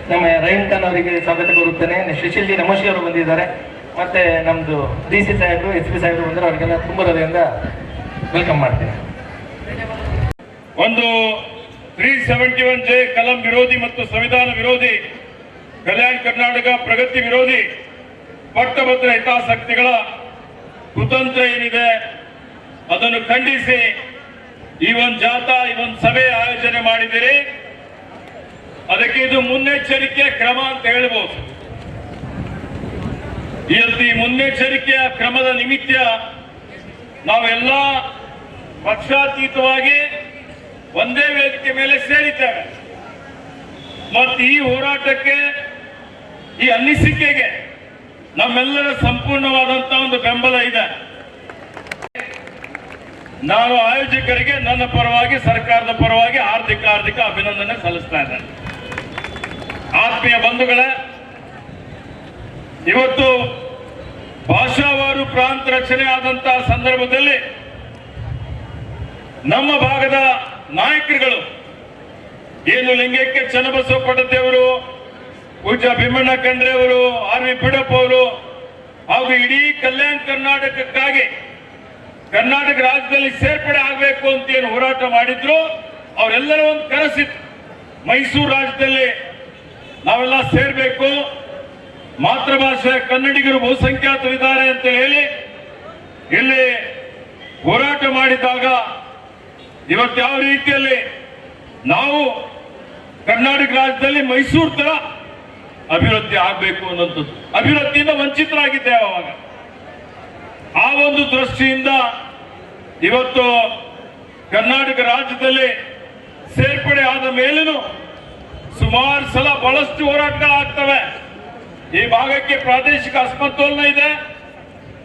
ನಮ್ಮ ರಹೀಂ ಖಾನ್ ಅವರಿಗೆ ಸ್ವಾಗತ ಕೋರುತ್ತೇನೆ. ಸುಶೀಲ್ ಜಿ ನಮೋಶಿ ಅವರು ಬಂದಿದ್ದಾರೆ. ಮತ್ತೆ ನಮ್ದು DC ಸಾಹೇಬರು SP ಸಾಹೇಬರು ಬಂದರೆ ಅವರಿಗೆಲ್ಲ ತುಂಬಾ ಹೃದಯದಿಂದ ವೆಲ್ಕಮ್ ಮಾಡ್ತೇನೆ. ಒಂದು 371J ಕಲಂ ವಿರೋಧಿ ಮತ್ತು ಸಂವಿಧಾನ ವಿರೋಧಿ, ಕಲ್ಯಾಣ ಕರ್ನಾಟಕ ಪ್ರಗತಿ ವಿರೋಧಿ ಪಟ್ಟಭದ್ರ ಹಿತಾಸಕ್ತಿಗಳ ಕುತಂತ್ರ ಏನಿದೆ ಅದನ್ನು ಖಂಡಿಸಿ ಈ ಒಂದು ಜಾಥಾ, ಈ ಒಂದು ಸಭೆ ಆಯೋಜನೆ ಮಾಡಿದ್ದೀರಿ. ಅದಕ್ಕೆ ಇದು ಮುನ್ನೆಚ್ಚರಿಕೆಯ ಕ್ರಮ ಅಂತ ಹೇಳ್ಬೋದು. ಈ ಮುನ್ನೆಚ್ಚರಿಕೆಯ ಕ್ರಮದ ನಿಮಿತ್ತ ನಾವೆಲ್ಲ ಪಕ್ಷಾತೀತವಾಗಿ ಒಂದೇ ವೇದಿಕೆ ಮೇಲೆ ಸೇರಿದ್ದೇವೆ. ಮತ್ತು ಈ ಹೋರಾಟಕ್ಕೆ, ಈ ಅನಿಸಿಕೆಗೆ ನಮ್ಮೆಲ್ಲರ ಸಂಪೂರ್ಣವಾದಂತಹ ಒಂದು ಬೆಂಬಲ ಇದೆ. ನಾನು ಆಯೋಜಕರಿಗೆ ನನ್ನ ಪರವಾಗಿ, ಸರ್ಕಾರದ ಪರವಾಗಿ ಹಾರ್ದಿಕ ಅಭಿನಂದನೆ ಸಲ್ಲಿಸ್ತಾ ಇದ್ದೇನೆ. ಆತ್ಮೀಯ ಬಂಧುಗಳೇ, ಇವತ್ತು ಭಾಷಾವಾರು ಪ್ರಾಂತ ರಚನೆ ಆದಂತಹ ಸಂದರ್ಭದಲ್ಲಿ ನಮ್ಮ ಭಾಗದ ನಾಯಕರುಗಳು ಏನು ಲಿಂಗೈಕ್ಯ ಚನ್ನಬಸವ ಪಟದೇವರು, ಪೂಜ್ಯ ಭೀಮಣ್ಣ ಖಂಡ್ರೆ ಅವರು, ಆರ್ ವಿ ಪಿಡಪ್ಪ ಅವರು ಹಾಗೂ ಇಡೀ ಕಲ್ಯಾಣ ಕರ್ನಾಟಕಕ್ಕಾಗಿ ಕರ್ನಾಟಕ ರಾಜ್ಯದಲ್ಲಿ ಸೇರ್ಪಡೆ ಆಗಬೇಕು ಅಂತ ಏನು ಹೋರಾಟ ಮಾಡಿದ್ರು, ಅವರೆಲ್ಲರ ಒಂದು ಕನಸಿತ್ತು. ಮೈಸೂರು ರಾಜ್ಯದಲ್ಲಿ ನಾವೆಲ್ಲ ಸೇರ್ಬೇಕು, ಮಾತೃಭಾಷೆ ಕನ್ನಡಿಗರು ಬಹುಸಂಖ್ಯಾತರಿದ್ದಾರೆ ಅಂತ ಹೇಳಿ ಇಲ್ಲಿ ಹೋರಾಟ ಮಾಡಿದಾಗ ಇವತ್ತು ಯಾವ ರೀತಿಯಲ್ಲಿ ನಾವು ಕರ್ನಾಟಕ ರಾಜ್ಯದಲ್ಲಿ ಮೈಸೂರು ತರ ಅಭಿವೃದ್ಧಿ ಆಗಬೇಕು ಅನ್ನೋಂಥದ್ದು, ಅಭಿವೃದ್ಧಿಯಿಂದ ವಂಚಿತರಾಗಿದ್ದೇವೆ ಅವಾಗ. ಆ ಒಂದು ದೃಷ್ಟಿಯಿಂದ ಇವತ್ತು ಕರ್ನಾಟಕ ರಾಜ್ಯದಲ್ಲಿ ಸೇರ್ಪಡೆ ಆದ ಮೇಲೂ ಸುಮಾರು ಸಲ ಬಹಳಷ್ಟು ಹೋರಾಟಗಳಾಗ್ತವೆ. ಈ ಭಾಗಕ್ಕೆ ಪ್ರಾದೇಶಿಕ ಅಸಮತೋಲನ ಇದೆ,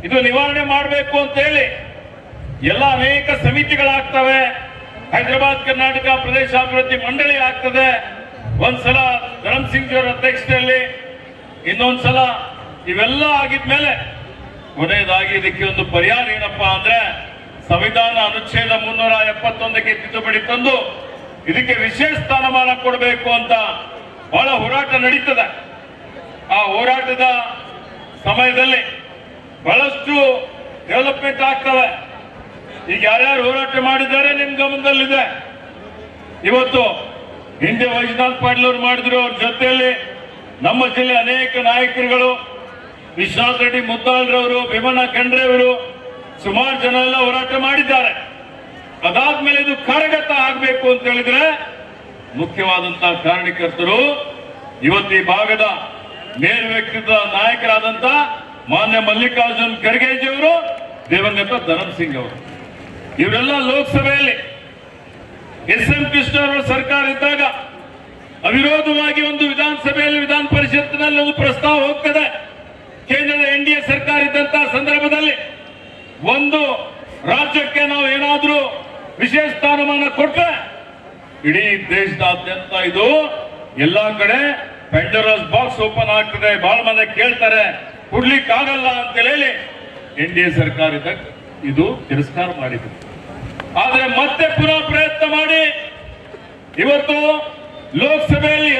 ಇದು ನಿವಾರಣೆ ಮಾಡಬೇಕು ಅಂತ ಹೇಳಿ ಎಲ್ಲ ಅನೇಕ ಸಮಿತಿಗಳಾಗ್ತವೆ. ಹೈದರಾಬಾದ್ ಕರ್ನಾಟಕ ಪ್ರದೇಶಾಭಿವೃದ್ಧಿ ಮಂಡಳಿ ಆಗ್ತದೆ, ಒಂದ್ಸಲ ಧರಮ್ ಸಿಂಗ್ ಅವರ ಅಧ್ಯಕ್ಷತೆಯಲ್ಲಿ, ಇನ್ನೊಂದ್ಸಲ ಇವೆಲ್ಲ ಆಗಿದ್ಮೇಲೆ ಕೊನೆಯದಾಗಿ ಇದಕ್ಕೆ ಒಂದು ಪರಿಹಾರ ಏನಪ್ಪಾ ಅಂದ್ರೆ ಸಂವಿಧಾನ ಅನುಚ್ಛೇದ 371ಕ್ಕೆ ತಿದ್ದುಪಡಿ ತಂದು ಇದಕ್ಕೆ ವಿಶೇಷ ಸ್ಥಾನಮಾನ ಕೊಡಬೇಕು ಅಂತ ಬಹಳ ಹೋರಾಟ ನಡೀತದೆ. ಆ ಹೋರಾಟದ ಸಮಯದಲ್ಲಿ ಬಹಳಷ್ಟು ಡೆವಲಪ್ಮೆಂಟ್ ಆಗ್ತವೆ. ಈಗ ಯಾರ್ಯಾರು ಹೋರಾಟ ಮಾಡಿದ್ದಾರೆ ನಿಮ್ ಗಮನದಲ್ಲಿದೆ. ಇವತ್ತು ಹಿಂದೆ ವೈಜನಾಥ್ ಪಾಟೀಲ್ ಅವರು ಮಾಡಿದ್ರು, ಅವ್ರ ಜೊತೆಯಲ್ಲಿ ನಮ್ಮ ಜಿಲ್ಲೆ ಅನೇಕ ನಾಯಕರುಗಳು, ವಿಶ್ವನಾಥ್ ರೆಡ್ಡಿ ಮುದ್ದಾಳ್ರವರು, ಭೀಮಣ್ಣ ಖಂಡ್ರೆ ಅವರು, ಸುಮಾರು ಜನ ಎಲ್ಲ ಹೋರಾಟ ಮಾಡಿದ್ದಾರೆ. ಅದಾದ್ಮೇಲೆ ಇದು ಕಾರ್ಯಗತ ಆಗಬೇಕು ಅಂತ ಹೇಳಿದ್ರೆ ಮುಖ್ಯವಾದಂತಹ ಕಾರಣಕರ್ತರು ಇವತ್ತು ಈ ಭಾಗದ ಮೇರು ವ್ಯಕ್ತಿತ್ವ ನಾಯಕರಾದಂತ ಮಾನ್ಯ ಮಲ್ಲಿಕಾರ್ಜುನ್ ಖರ್ಗೆಜಿಯವರು, ದಿವಂಗತ ಧರಮ್ ಸಿಂಗ್ ಅವರು, ಇವರೆಲ್ಲ ಲೋಕಸಭೆಯಲ್ಲಿ ಎಸ್.ಎಂ. ಕೃಷ್ಣ ಅವರ ಸರ್ಕಾರ ಇದ್ದಾಗ ಅವಿರೋಧವಾಗಿ ಒಂದು ವಿಧಾನಸಭೆಯಲ್ಲಿ ವಿಧಾನ ಪರಿಷತ್ತಿನಲ್ಲಿ ಒಂದು ಪ್ರಸ್ತಾವ ಹೋಗ್ತದೆ. ಕೇಂದ್ರದ NDA ಸರ್ಕಾರ ಇದ್ದಂತಹ ಸಂದರ್ಭದಲ್ಲಿ ಒಂದು ರಾಜ್ಯಕ್ಕೆ ನಾವು ಏನಾದ್ರೂ ವಿಶೇಷ ಸ್ಥಾನಮಾನ ಕೊಟ್ರೆ ಇಡೀ ದೇಶದಾದ್ಯಂತ ಇದು ಎಲ್ಲಾ ಕಡೆ ಪೆಂಡರಸ್ ಬಾಕ್ಸ್ ಓಪನ್ ಆಗ್ತದೆ, ಬಹಳ ಮಂದಿ ಕೇಳ್ತಾರೆ, ಕೊಡ್ಲಿಕ್ಕೆ ಆಗಲ್ಲ ಅಂತ ಹೇಳಿ NDA ಸರ್ಕಾರ ಇದ್ದಾಗ ಇದು ತಿರಸ್ಕಾರ ಮಾಡಿದ್ರು. ಆದ್ರೆ ಮತ್ತೆ ಪುನಃ ಪ್ರಯತ್ನ ಮಾಡಿ ಇವತ್ತು ಲೋಕಸಭೆಯಲ್ಲಿ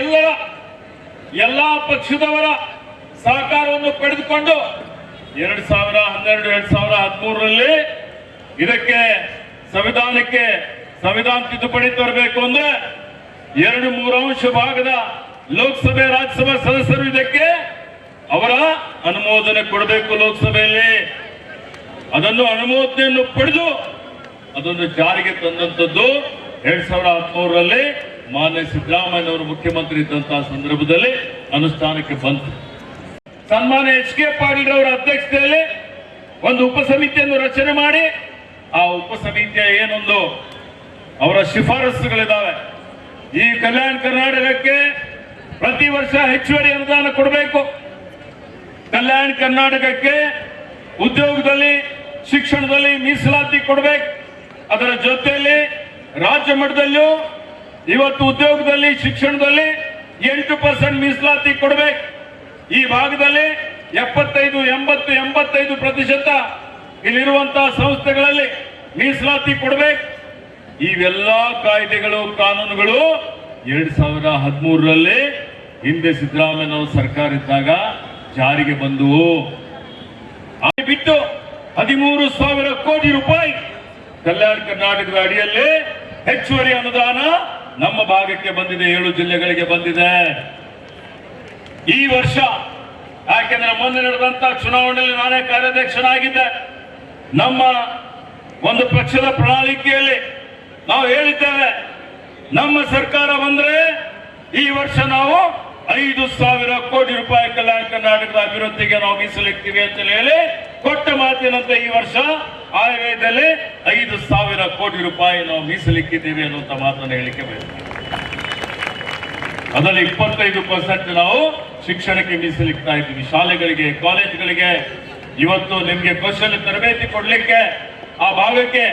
ಎಲ್ಲಾ ಪಕ್ಷದವರ ಸಹಕಾರವನ್ನು ಪಡೆದುಕೊಂಡು 2012, 2013ರಲ್ಲಿ ಇದಕ್ಕೆ ಸಂವಿಧಾನ ತಿದ್ದುಪಡಿ ತರಬೇಕು ಅಂದ್ರೆ 2/3 ಭಾಗದ ಲೋಕಸಭೆ ರಾಜ್ಯಸಭಾ ಸದಸ್ಯರು ಇದಕ್ಕೆ ಅವರ ಅನುಮೋದನೆ ಕೊಡಬೇಕು ಲೋಕಸಭೆಯಲ್ಲಿ. ಅದನ್ನು ಅನುಮೋದನೆಯನ್ನು ಪಡೆದು ಅದನ್ನು ಜಾರಿಗೆ ತಂದಂತದ್ದು 2013ರಲ್ಲಿ ಮಾನ್ಯ ಸಿದ್ದರಾಮಯ್ಯ ಅವರು ಮುಖ್ಯಮಂತ್ರಿ ಇದ್ದಂತಹ ಸಂದರ್ಭದಲ್ಲಿ ಅನುಷ್ಠಾನಕ್ಕೆ ಬಂತು. ಸನ್ಮಾನ್ಯ H.K. ಪಾಟೀಲ್ ಅವರ ಅಧ್ಯಕ್ಷತೆಯಲ್ಲಿ ಒಂದು ಉಪಸಮಿತಿಯನ್ನು ರಚನೆ ಮಾಡಿ ಆ ಉಪಸಮಿತಿಯ ಏನೊಂದು ಅವರ ಶಿಫಾರಸುಗಳಿದ್ದಾವೆ. ಈ ಕಲ್ಯಾಣ ಕರ್ನಾಟಕಕ್ಕೆ ಪ್ರತಿ ವರ್ಷ ಹೆಚ್ಚುವರಿ ಅನುದಾನ ಕೊಡಬೇಕು. ಕಲ್ಯಾಣ ಕರ್ನಾಟಕಕ್ಕೆ ಉದ್ಯೋಗದಲ್ಲಿ, ಶಿಕ್ಷಣದಲ್ಲಿ ಮೀಸಲಾತಿ ಕೊಡಬೇಕು. ಅದರ ಜೊತೆಯಲ್ಲಿ ರಾಜ್ಯ ಮಟ್ಟದಲ್ಲೂ ಇವತ್ತು ಉದ್ಯೋಗದಲ್ಲಿ, ಶಿಕ್ಷಣದಲ್ಲಿ 8% ಮೀಸಲಾತಿ ಕೊಡಬೇಕು. ಈ ಭಾಗದಲ್ಲಿ 75, 80, 85% ಇಲ್ಲಿರುವಂತಹ ಸಂಸ್ಥೆಗಳಲ್ಲಿ ಮೀಸಲಾತಿ ಕೊಡಬೇಕು. ಇವೆಲ್ಲಾ ಕಾಯ್ದೆಗಳು, ಕಾನೂನುಗಳು 2013ರಲ್ಲಿ ಹಿಂದೆ ಸಿದ್ದರಾಮಯ್ಯ ಸರ್ಕಾರ ಇದ್ದಾಗ ಜಾರಿಗೆ ಬಂದುವು. ಬಿಟ್ಟು 13,000 ಕೋಟಿ ರೂಪಾಯಿ ಕಲ್ಯಾಣ ಕರ್ನಾಟಕದ ಅಡಿಯಲ್ಲಿ ಹೆಚ್ಚುವರಿ ಅನುದಾನ ನಮ್ಮ ಭಾಗಕ್ಕೆ ಬಂದಿದೆ, 7 ಜಿಲ್ಲೆಗಳಿಗೆ ಬಂದಿದೆ. ಈ ವರ್ಷ ಯಾಕೆಂದ್ರೆ ಮೊನ್ನೆ ನಡೆದಂತ ಚುನಾವಣೆಯಲ್ಲಿ ನಾನೇ ಕಾರ್ಯಾಧ್ಯಕ್ಷನಾಗಿದ್ದೆ. ನಮ್ಮ ಒಂದು ಪಕ್ಷದ ಪ್ರಣಾಳಿಕೆಯಲ್ಲಿ ನಾವು ಹೇಳಿದ್ದೇವೆ, ನಮ್ಮ ಸರ್ಕಾರ ಬಂದ್ರೆ ಈ ವರ್ಷ ನಾವು 5,000 ಕೋಟಿ ರೂಪಾಯಿ ಕಲ್ಯಾಣ ಕರ್ನಾಟಕದ ಅಭಿವೃದ್ಧಿಗೆ ನಾವು ಮೀಸಲಿಡ್ತೀವಿ ಅಂತ ಹೇಳಿ ಕೊಟ್ಟ ಮಾತಿನಂತೆ ಈ ವರ್ಷ ಆಯವ್ಯಯದಲ್ಲಿ 5,000 ಕೋಟಿ ರೂಪಾಯಿ ನಾವು ಮೀಸಲಿಕ್ಕಿದ್ದೀವಿ ಅನ್ನುವಂತ ಮಾತನ್ನು ಹೇಳಿಕೆ ಬಯಸ್ತೀವಿ. ಅದರಲ್ಲಿ 25% ನಾವು ಶಿಕ್ಷಣಕ್ಕೆ ಮೀಸಲಿಡ್ತಾ ಇದ್ದೀವಿ. ಶಾಲೆಗಳಿಗೆ, ಕಾಲೇಜುಗಳಿಗೆ ಇವತ್ತು ನಿಮ್ಗೆ ಕೌಶಲ್ಯ ತರಬೇತಿ ಕೊಡ್ಲಿಕ್ಕೆ ಆ ಭಾಗಕ್ಕೆ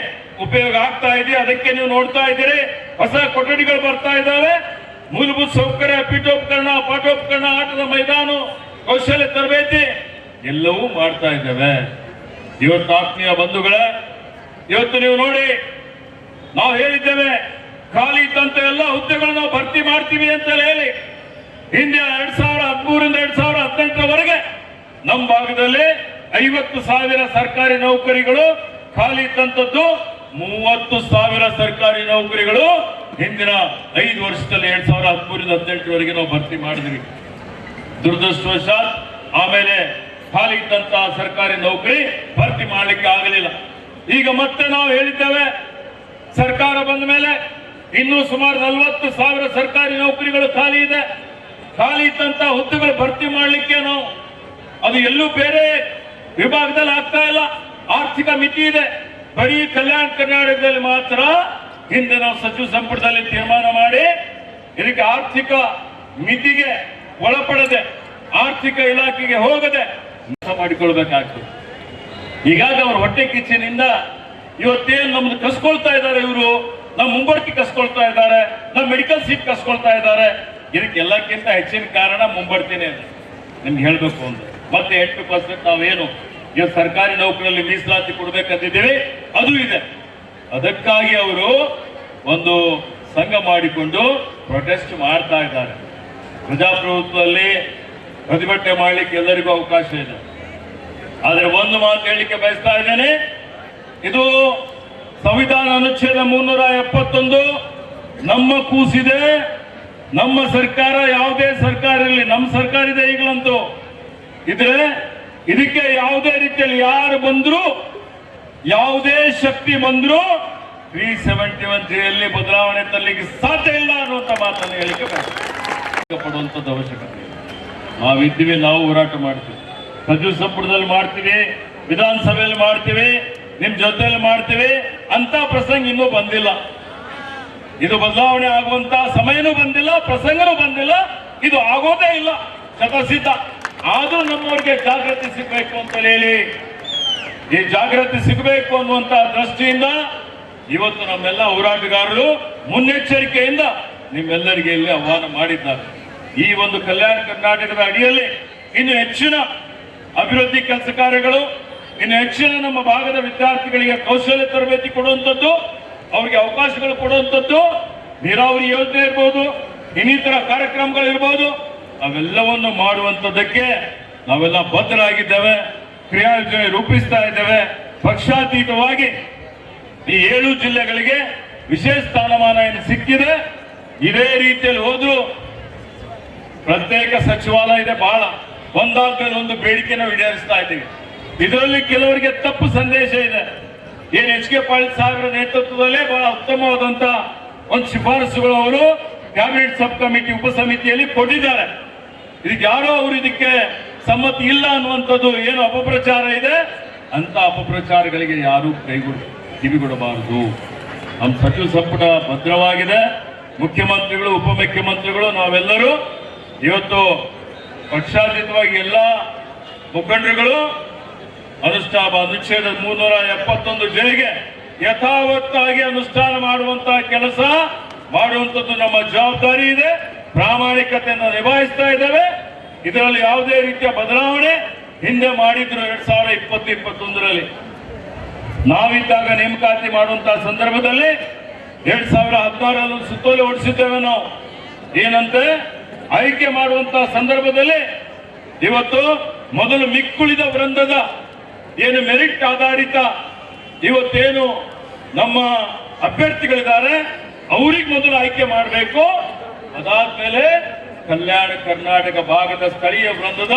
ಉಪಯೋಗ ಆಗ್ತಾ ಇದೆ. ಅದಕ್ಕೆ ನೀವು ನೋಡ್ತಾ ಇದ್ದೀರಿ, ಹೊಸ ಕೊಠಡಿಗಳು ಬರ್ತಾ ಇದ್ದಾವೆ. ಮೂಲಭೂತ ಸೌಕರ್ಯ, ಪೀಠೋಪಕರಣ, ಪಾಠೋಪಕರಣ, ಆಟದ ಮೈದಾನ, ಕೌಶಲ್ಯ ತರಬೇತಿ ಎಲ್ಲವೂ ಮಾಡ್ತಾ ಇದ್ದೇವೆ. ಇವತ್ತು ಆತ್ಮೀಯ ಬಂಧುಗಳೇ, ಇವತ್ತು ನೀವು ನೋಡಿ, ನಾವು ಹೇಳಿದ್ದೇವೆ ಖಾಲಿ ಇದ್ದಂತ ಎಲ್ಲ ಹುದ್ದೆಗಳನ್ನು ನಾವು ಭರ್ತಿ ಮಾಡ್ತೀವಿ ಅಂತ ಹೇಳಿ ಹಿಂದೆ 2013ರಿಂದ 2018ರವರೆಗೆ ನಮ್ಮ ಭಾಗದಲ್ಲಿ 50,000 ಸರ್ಕಾರಿ ನೌಕರಿಗಳು ಖಾಲಿ ಇದ್ದಂಥದ್ದು. 30,000 ಸರ್ಕಾರಿ ನೌಕರಿಗಳು ಹಿಂದಿನ 5 ವರ್ಷದಲ್ಲಿ 2013ರಿಂದ 2018ರವರೆಗೆ ನಾವು ಭರ್ತಿ ಮಾಡಿದ್ವಿ. ದುರದೃಷ್ಟವಶಾತ್ ಆಮೇಲೆ ಖಾಲಿ ಇದ್ದಂತಹ ಸರ್ಕಾರಿ ನೌಕರಿ ಭರ್ತಿ ಮಾಡಲಿಕ್ಕೆ ಆಗಲಿಲ್ಲ. ಈಗ ಮತ್ತೆ ನಾವು ಹೇಳಿದ್ದೇವೆ, ಸರ್ಕಾರ ಬಂದ ಮೇಲೆ ಇನ್ನೂ ಸುಮಾರು 40,000 ಸರ್ಕಾರಿ ನೌಕರಿಗಳು ಖಾಲಿ ಇದೆ. ಖಾಲಿ ಇದ್ದಂತಹ ಹುದ್ದೆಗಳು ಭರ್ತಿ ಮಾಡಲಿಕ್ಕೆ ನಾವು ಅದು ಎಲ್ಲೂ ಬೇರೆ ವಿಭಾಗದಲ್ಲಿ ಆಗ್ತಾ ಇಲ್ಲ. ಆರ್ಥಿಕ ಮಿತಿ ಇದೆ. ಬರೀ ಕಲ್ಯಾಣ ಕರ್ನಾಟಕದಲ್ಲಿ ಮಾತ್ರ ಹಿಂದೆ ನಾವು ಸಚಿವ ಸಂಪುಟದಲ್ಲಿ ತೀರ್ಮಾನ ಮಾಡಿ ಇದಕ್ಕೆ ಆರ್ಥಿಕ ಮಿತಿಗೆ ಒಳಪಡದೆ, ಆರ್ಥಿಕ ಇಲಾಖೆಗೆ ಹೋಗದೆ ಮಾಡಿಕೊಳ್ಬೇಕಾಗ್ತದೆ. ಹೀಗಾಗಿ ಅವ್ರ ಹೊಟ್ಟೆ ಕಿಚ್ಚಿನಿಂದ ಇವತ್ತೇನು ನಮ್ದು ಕಸ್ಕೊಳ್ತಾ ಇದ್ದಾರೆ, ಇವರು ನಮ್ಮ ಮುಂಬಡ್ತಿ ಕಸ್ಕೊಳ್ತಾ ಇದ್ದಾರೆ, ನಮ್ಮ ಮೆಡಿಕಲ್ ಸೀಟ್ ಕಸ್ಕೊಳ್ತಾ ಇದ್ದಾರೆ. ಇದಕ್ಕೆಲ್ಲಕ್ಕಿಂತ ಹೆಚ್ಚಿನ ಕಾರಣ ಮುಂಬಡ್ತಿನೇ ಇದೆ. ನಿಮ್ಗೆ ಹೇಳ್ಬೇಕು ಅಂದ್ರೆ ಮತ್ತೆ 8% ನಾವೇನು ಈಗ ಸರ್ಕಾರಿ ನೌಕರಲ್ಲಿ ಮೀಸಲಾತಿ ಕೊಡ್ಬೇಕಂತಿದ್ದೀವಿ, ಅದು ಇದೆ. ಅದಕ್ಕಾಗಿ ಅವರು ಒಂದು ಸಂಘ ಮಾಡಿಕೊಂಡು ಪ್ರೊಟೆಸ್ಟ್ ಮಾಡ್ತಾ ಇದ್ದಾರೆ. ಪ್ರಜಾಪ್ರಭುತ್ವದಲ್ಲಿ ಪ್ರತಿಭಟನೆ ಮಾಡಲಿಕ್ಕೆ ಎಲ್ಲರಿಗೂ ಅವಕಾಶ ಇದೆ. ಆದರೆ ಒಂದು ಮಾತು ಹೇಳಲಿಕ್ಕೆ ಬಯಸ್ತಾ ಇದ್ದೇನೆ, ಇದು ಸಂವಿಧಾನ ಅನುಚ್ಛೇದ 371 ನಮ್ಮ ಕೂಸಿದೆ. ನಮ್ಮ ಸರ್ಕಾರ, ಯಾವುದೇ ಸರ್ಕಾರ ಇರಲಿ, ನಮ್ಮ ಸರ್ಕಾರ ಇದೆ ಈಗಲಂತೂ ಇದ್ರೆ ಇದಕ್ಕೆ ಯಾವುದೇ ರೀತಿಯಲ್ಲಿ ಯಾರು ಬಂದ್ರು, ಯಾವುದೇ ಶಕ್ತಿ ಬಂದ್ರು 371 ಜೆಯಲ್ಲಿ ಬದಲಾವಣೆ ತರಲಿಕ್ಕೆ ಸಾಧ್ಯ ಇಲ್ಲ ಅನ್ನುವಂಥ ಮಾತನ್ನು ಹೇಳಿಕೆ ಪಡುವಂಥದ್ದು ಅವಶ್ಯಕತೆ ಇದೆ. ನಾವಿದ್ದೀವಿ, ನಾವು ಹೋರಾಟ ಮಾಡ್ತೀವಿ, ಸಚಿವ ಸಂಪುಟದಲ್ಲಿ ಮಾಡ್ತೀವಿ, ವಿಧಾನಸಭೆಯಲ್ಲಿ ಮಾಡ್ತೀವಿ, ನಿಮ್ ಜೊತೆಯಲ್ಲಿ ಮಾಡ್ತೀವಿ. ಅಂತ ಪ್ರಸಂಗ ಇನ್ನೂ ಬಂದಿಲ್ಲ. ಇದು ಬದಲಾವಣೆ ಆಗುವಂತ ಸಮಯನೂ ಬಂದಿಲ್ಲ, ಪ್ರಸಂಗನೂ ಬಂದಿಲ್ಲ. ಇದು ಆಗೋದೇ ಇಲ್ಲ, ಶತಸಿದ್ಧ. ಆದ್ರೂ ನಮ್ಮವ್ರಿಗೆ ಜಾಗೃತಿ ಸಿಗಬೇಕು ಅಂತ ಹೇಳಿ, ಈ ಜಾಗೃತಿ ಸಿಗಬೇಕು ಅನ್ನುವಂತ ದೃಷ್ಟಿಯಿಂದ ಇವತ್ತು ನಮ್ಮೆಲ್ಲ ಹೋರಾಟಗಾರರು ಮುನ್ನೆಚ್ಚರಿಕೆಯಿಂದ ನಿಮ್ಮೆಲ್ಲರಿಗೆ ಇಲ್ಲಿ ಆಹ್ವಾನ ಮಾಡಿದ್ದಾರೆ. ಈ ಒಂದು ಕಲ್ಯಾಣ ಕರ್ನಾಟಕದ ಅಡಿಯಲ್ಲಿ ಇನ್ನು ಹೆಚ್ಚಿನ ಅಭಿವೃದ್ಧಿ ಕೆಲಸ ಕಾರ್ಯಗಳು, ಇನ್ನು ಹೆಚ್ಚಿನ ನಮ್ಮ ಭಾಗದ ವಿದ್ಯಾರ್ಥಿಗಳಿಗೆ ಕೌಶಲ್ಯ ತರಬೇತಿ ಕೊಡುವಂಥದ್ದು, ಅವರಿಗೆ ಅವಕಾಶಗಳು ಕೊಡುವಂಥದ್ದು, ನೀರಾವರಿ ಯೋಜನೆ ಇರ್ಬೋದು, ಇನ್ನಿತರ ಕಾರ್ಯಕ್ರಮಗಳು ಇರ್ಬೋದು, ಅವೆಲ್ಲವನ್ನು ಮಾಡುವಂಥದ್ದಕ್ಕೆ ನಾವೆಲ್ಲ ಬದ್ಧರಾಗಿದ್ದೇವೆ. ಕ್ರಿಯಾ ಯೋಜನೆ ರೂಪಿಸ್ತಾ ಇದ್ದೇವೆ. ಪಕ್ಷಾತೀತವಾಗಿ ಈ 7 ಜಿಲ್ಲೆಗಳಿಗೆ ವಿಶೇಷ ಸ್ಥಾನಮಾನ ಏನು ಸಿಕ್ಕಿದೆ, ಇದೇ ರೀತಿಯಲ್ಲಿ ಹೋದ್ರು ಪ್ರತ್ಯೇಕ ಸಚಿವಾಲಯ ಇದೆ. ಬಹಳ ಒಂದಾದ್ಮೇಲೆ ಒಂದು ಬೇಡಿಕೆನ ಈಡೇರಿಸ್ತಾ ಇದ್ದೀವಿ. ಇದರಲ್ಲಿ ಕೆಲವರಿಗೆ ತಪ್ಪು ಸಂದೇಶ ಇದೆ. ಏನು HK ಪಾಟೀಲ್ ಸಾಹೇಬರ ನೇತೃತ್ವದಲ್ಲೇ ಬಹಳ ಉತ್ತಮವಾದಂತ ಒಂದು ಶಿಫಾರಸುಗಳು ಅವರು ಕ್ಯಾಬಿನೆಟ್ ಸಬ್ ಕಮಿಟಿ ಉಪಸಮಿತಿಯಲ್ಲಿ ಕೊಟ್ಟಿದ್ದಾರೆ. ಇದಕ್ಕೆ ಯಾರೋ ಅವರು ಇದಕ್ಕೆ ಸಮ್ಮತಿ ಇಲ್ಲ ಅನ್ನುವಂಥದ್ದು ಏನು ಅಪಪ್ರಚಾರ ಇದೆ, ಅಂತ ಅಪಪ್ರಚಾರಗಳಿಗೆ ಯಾರು ಕಿವಿಗೊಡಬಾರದು. ನಮ್ಮ ಸಚಿವ ಸಂಪುಟ ಭದ್ರವಾಗಿದೆ. ಮುಖ್ಯಮಂತ್ರಿಗಳು, ಉಪಮುಖ್ಯಮಂತ್ರಿಗಳು, ನಾವೆಲ್ಲರೂ ಇವತ್ತು ಪಕ್ಷಾತೀತವಾಗಿ ಎಲ್ಲ ಮುಖಂಡರುಗಳು ಅನುಚ್ಛೇದ 371 ಜೆಗೆ ಯಥಾವತ್ತಾಗಿ ಅನುಷ್ಠಾನ ಮಾಡುವಂತಹ ಕೆಲಸ ಮಾಡುವಂಥದ್ದು ನಮ್ಮ ಜವಾಬ್ದಾರಿ ಇದೆ. ಪ್ರಾಮಾಣಿಕತೆಯನ್ನು ನಿಭಾಯಿಸ್ತಾ ಇದ್ದೇವೆ. ಇದರಲ್ಲಿ ಯಾವುದೇ ರೀತಿಯ ಬದಲಾವಣೆ ಹಿಂದೆ ಮಾಡಿದ್ರು 2020-21ರಲ್ಲಿ ನಾವಿದ್ದಾಗ ನೇಮಕಾತಿ ಮಾಡುವಂತಹ ಸಂದರ್ಭದಲ್ಲಿ 2016ರಲ್ಲಿ ಸುತ್ತೋಲೆ ಹೊರಡಿಸಿದ್ದೇವೆ ನಾವು. ಏನಂತೆ ಆಯ್ಕೆ ಮಾಡುವಂತಹ ಸಂದರ್ಭದಲ್ಲಿ ಇವತ್ತು ಮೊದಲು ಮಿಕ್ಕುಳಿದ ವೃಂದದ ಏನು ಮೆರಿಟ್ ಆಧಾರಿತ ಇವತ್ತೇನು ನಮ್ಮ ಅಭ್ಯರ್ಥಿಗಳಿದ್ದಾರೆ ಅವ್ರಿಗೆ ಮೊದಲು ಆಯ್ಕೆ ಮಾಡಬೇಕು. ಅದಾದ್ಮೇಲೆ ಕಲ್ಯಾಣ ಕರ್ನಾಟಕ ಭಾಗದ ಸ್ಥಳೀಯ ವೃಂದದ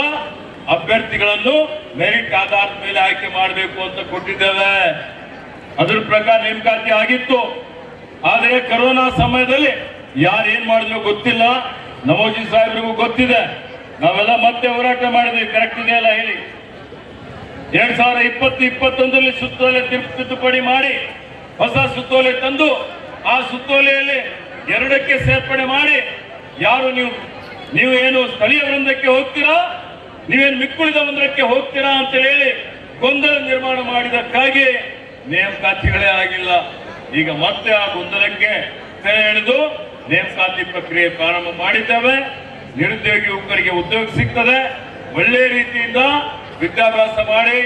ಅಭ್ಯರ್ಥಿಗಳನ್ನು ಮೆರಿಟ್ ಆಧಾರದ ಮೇಲೆ ಆಯ್ಕೆ ಮಾಡಬೇಕು ಅಂತ ಕೊಟ್ಟಿದ್ದೇವೆ. ಅದ್ರ ಪ್ರಕಾರ ನೇಮಕಾತಿ ಆಗಿತ್ತು. ಆದರೆ ಕೊರೋನಾ ಸಮಯದಲ್ಲಿ ಯಾರು ಏನ್ ಮಾಡಿದ್ರು ಗೊತ್ತಿಲ್ಲ. ನವೋಜಿ ಸಾಹೇಬ್ರಿಗೂ ಗೊತ್ತಿದೆ. ನಾವೆಲ್ಲ ಮತ್ತೆ ಹೋರಾಟ ಮಾಡಿದ್ವಿ, ಕರೆಕ್ಟ್ ಇದೆಯಲ್ಲ ಹೇಳಿ. 2020-21ರಲ್ಲಿ ಸುತ್ತೋಲೆ ತಿದ್ದುಪಡಿ ಮಾಡಿ ಹೊಸ ಸುತ್ತೋಲೆ ತಂದು ಆ ಸುತ್ತೋಲೆಯಲ್ಲಿ 2ಕ್ಕೆ ಸೇರ್ಪಡೆ ಮಾಡಿ ಯಾರು ನೀವು ಏನು ಸ್ಥಳೀಯ ವೃಂದಕ್ಕೆ ಹೋಗ್ತೀರಾ, ನೀವೇನು ಮಿಕ್ಕುಳಿದ ವೃಂದಕ್ಕೆ ಹೋಗ್ತೀರಾ ಅಂತ ಹೇಳಿ ಗೊಂದಲ ನಿರ್ಮಾಣ ಮಾಡಿದಕ್ಕಾಗಿ ನೇಮಕಾತಿಗಳೇ ಆಗಿಲ್ಲ. ಈಗ ಮತ್ತೆ ಆ ಗೊಂದಲಕ್ಕೆ ತೆರೆ ಎಳೆದು ನೇಮಕಾತಿ ಪ್ರಕ್ರಿಯೆ ಪ್ರಾರಂಭ ಮಾಡಿದ್ದೇವೆ. ನಿರುದ್ಯೋಗಿ ಯುವಕರಿಗೆ ಉದ್ಯೋಗ ಸಿಗ್ತದೆ. ಒಳ್ಳೆ ರೀತಿಯಿಂದ ವಿದ್ಯಾಭ್ಯಾಸ ಮಾಡಿ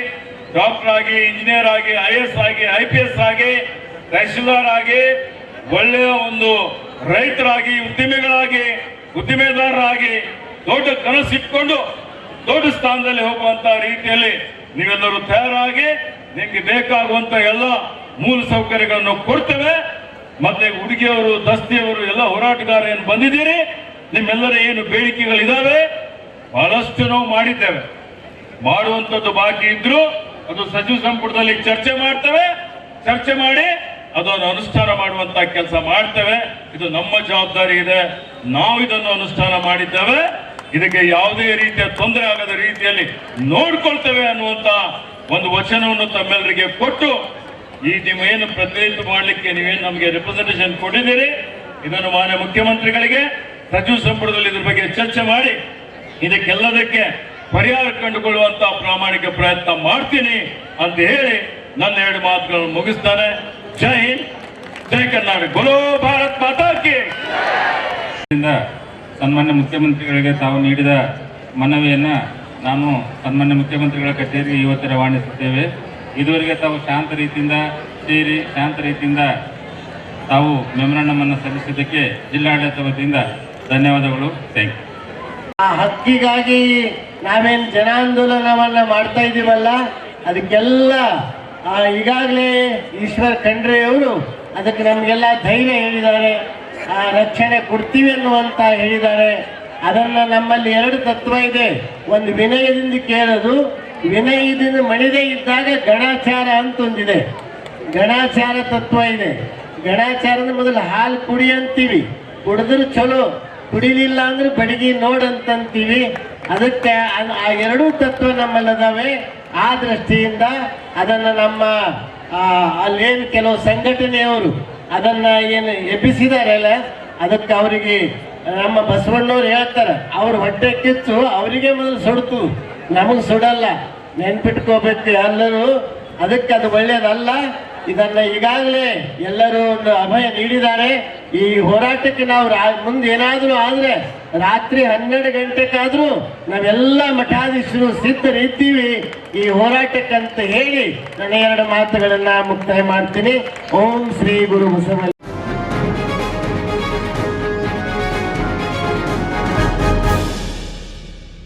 ಡಾಕ್ಟರ್ ಆಗಿ, ಇಂಜಿನಿಯರ್ ಆಗಿ, IAS ಆಗಿ, IPS ಆಗಿ, ತಹಶೀಲ್ದಾರ್ ಆಗಿ, ಒಳ್ಳೆಯ ಒಂದು ರೈತರಾಗಿ, ಉದ್ಯಮಿಗಳಾಗಿ, ಉದ್ದಿಮೆದಾರರಾಗಿ ದೊಡ್ಡ ಕನಸಿಟ್ಕೊಂಡು ದೊಡ್ಡ ಸ್ಥಾನದಲ್ಲಿ ಹೋಗುವಂತ ರೀತಿಯಲ್ಲಿ ನೀವೆಲ್ಲರೂ ತಯಾರಾಗಿ ನಿಮ್ಗೆ ಬೇಕಾಗುವಂತ ಎಲ್ಲ ಮೂಲ ಸೌಕರ್ಯಗಳನ್ನು ಕೊಡ್ತೇವೆ. ಮತ್ತೆ ಹುಡುಗಿಯವರು, ದಸ್ತಿಯವರು ಎಲ್ಲ ಹೋರಾಟಗಾರ ಏನು ಬಂದಿದ್ದೀರಿ, ನಿಮ್ಮೆಲ್ಲರ ಏನು ಬೇಡಿಕೆಗಳಿದಾವೆ ಬಹಳಷ್ಟು ನಾವು ಮಾಡಿದ್ದೇವೆ. ಮಾಡುವಂಥದ್ದು ಬಾಕಿ ಇದ್ರು ಅದು ಸಚಿವ ಸಂಪುಟದಲ್ಲಿ ಚರ್ಚೆ ಮಾಡ್ತೇವೆ. ಚರ್ಚೆ ಮಾಡಿ ಅದನ್ನು ಅನುಷ್ಠಾನ ಮಾಡುವಂತ ಕೆಲಸ ಮಾಡ್ತೇವೆ. ಇದು ನಮ್ಮ ಜವಾಬ್ದಾರಿ ಇದೆ. ನಾವು ಇದನ್ನು ಅನುಷ್ಠಾನ ಮಾಡಿದ್ದೇವೆ. ಇದಕ್ಕೆ ಯಾವುದೇ ರೀತಿಯ ತೊಂದರೆ ಆಗದ ರೀತಿಯಲ್ಲಿ ನೋಡ್ಕೊಳ್ತೇವೆ ಅನ್ನುವಂತ ಒಂದು ವಚನವನ್ನು ತಮ್ಮೆಲ್ಲರಿಗೆ ಕೊಟ್ಟು, ಈ ನೀವೇನು ಪ್ರತಿನಿಧಿತ್ವ ಮಾಡಲಿಕ್ಕೆ ನೀವೇನು ನಮಗೆ ರೆಪ್ರೆಸೆಂಟೇಷನ್ ಕೊಟ್ಟಿದ್ದೀರಿ, ಇದನ್ನು ಮಾನ್ಯ ಮುಖ್ಯಮಂತ್ರಿಗಳಿಗೆ ಸಚಿವ ಸಂಪುಟದಲ್ಲಿ ಇದ್ರ ಬಗ್ಗೆ ಚರ್ಚೆ ಮಾಡಿ ಇದಕ್ಕೆಲ್ಲದಕ್ಕೆ ಪರಿಹಾರ ಕಂಡುಕೊಳ್ಳುವಂತ ಪ್ರಾಮಾಣಿಕ ಪ್ರಯತ್ನ ಮಾಡ್ತೀನಿ ಅಂತ ಹೇಳಿ ನನ್ನ 2 ಮಾತುಗಳನ್ನು ಮುಗಿಸ್ತಾನೆ. ಜೈ ಹಿಂದ್, ಜೈ ಕರ್ನಾಟಕ, ಬೋಲೋ ಭಾರತ್ ಮಾತಾ ಕಿ. ಸನ್ಮಾನ್ಯ ಮುಖ್ಯಮಂತ್ರಿಗಳಿಗೆ ತಾವು ನೀಡಿದ ಮನವಿಯನ್ನು ನಾನು ಸನ್ಮಾನ್ಯ ಮುಖ್ಯಮಂತ್ರಿಗಳ ಕಚೇರಿಗೆ ಇವತ್ತು ರವಾನಿಸುತ್ತೇವೆ. ಇದುವರೆಗೆ ತಾವು ಶಾಂತ ರೀತಿಯಿಂದ ಸೇರಿ ಶಾಂತ ರೀತಿಯಿಂದ ತಾವು ಮೆಮೊರಾಂಡಮ್ ಅನ್ನು ಸಲ್ಲಿಸಿದ್ದಕ್ಕೆ ಜಿಲ್ಲಾಡಳಿತ ವತಿಯಿಂದ ಧನ್ಯವಾದಗಳು. Thank you. ಆ ಹಕ್ಕಿಗಾಗಿ ನಾವೇನು ಜನಾಂದೋಲನವನ್ನ ಮಾಡ್ತಾ ಇದ್ದೀವಲ್ಲ, ಅದಕ್ಕೆಲ್ಲ ಈಗಾಗಲೇ ಈಶ್ವರ್ ಖಂಡ್ರೆ ಅವರು ಅದಕ್ಕೆ ನಮಗೆಲ್ಲ ಧೈರ್ಯ ಹೇಳಿದ್ದಾರೆ, ರಕ್ಷಣೆ ಕೊಡ್ತೀವಿ ಅನ್ನುವಂತ ಹೇಳಿದ್ದಾರೆ. ಅದನ್ನ ನಮ್ಮಲ್ಲಿ 2 ತತ್ವ ಇದೆ. ಒಂದು ವಿನಯದಿಂದ ಕೇಳೋದು, ವಿನಯದಿಂದ ಮಣಿದೇ ಇದ್ದಾಗ ಗಣಾಚಾರ ಅಂತ ಒಂದಿದೆ. ಗಣಾಚಾರ ತತ್ವ ಇದೆ. ಗಣಾಚಾರದ ಮೊದಲು ಹಾಲು ಕುಡಿ ಅಂತೀವಿ, ಕುಡಿದ್ರೆ ಚಲೋ, ಕುಡಿಲಿಲ್ಲ ಅಂದ್ರೆ ಬಡಿಗೆ ನೋಡಂತೀವಿ. ಅದಕ್ಕೆ ಆ 2 ತತ್ವ ನಮ್ಮಲ್ಲದಾವೆ. ಆ ದೃಷ್ಟಿಯಿಂದ ಅದನ್ನ ನಮ್ಮ ಅಲ್ಲೇನು ಕೆಲವು ಸಂಘಟನೆಯವರು ಅದನ್ನ ಏನು ಎಬ್ಬಿಸಿದಾರಲ್ಲ, ಅದಕ್ಕೆ ಅವರಿಗೆ ನಮ್ಮ ಬಸವಣ್ಣವ್ರು ಹೇಳ್ತಾರೆ, ಅವ್ರ ಹೊಟ್ಟೆ ಕಿಚ್ಚು ಅವರಿಗೆ ಮೊದಲು ಸುಡ್ತು, ನಮಗೆ ಸುಡಲ್ಲ, ನೆನ್ಪಿಟ್ಕೋಬೇಕು ಎಲ್ಲರೂ. ಅದಕ್ಕೆ ಅದು ಒಳ್ಳೇದಲ್ಲ. ಇದನ್ನ ಈಗಾಗಲೇ ಎಲ್ಲರೂ ಒಂದು ಅಭಯ ನೀಡಿದ್ದಾರೆ. ಈ ಹೋರಾಟಕ್ಕೆ ನಾವು ಮುಂದೆ ಏನಾದರೂ ಆದ್ರೆ ರಾತ್ರಿ 12 ಗಂಟೆಗಾದ್ರೂ ನಾವೆಲ್ಲ ಮಠಾಧೀಶರು ಸಿದ್ಧರಿದ್ದೀವಿ ಈ ಹೋರಾಟಕ್ಕಂತ ಹೇಳಿ ನನ್ನ 2 ಮಾತುಗಳನ್ನ ಮುಕ್ತಾಯ ಮಾಡ್ತೀನಿ. ಓಂ ಶ್ರೀ ಗುರು ಬಸವಲಿಂಗ.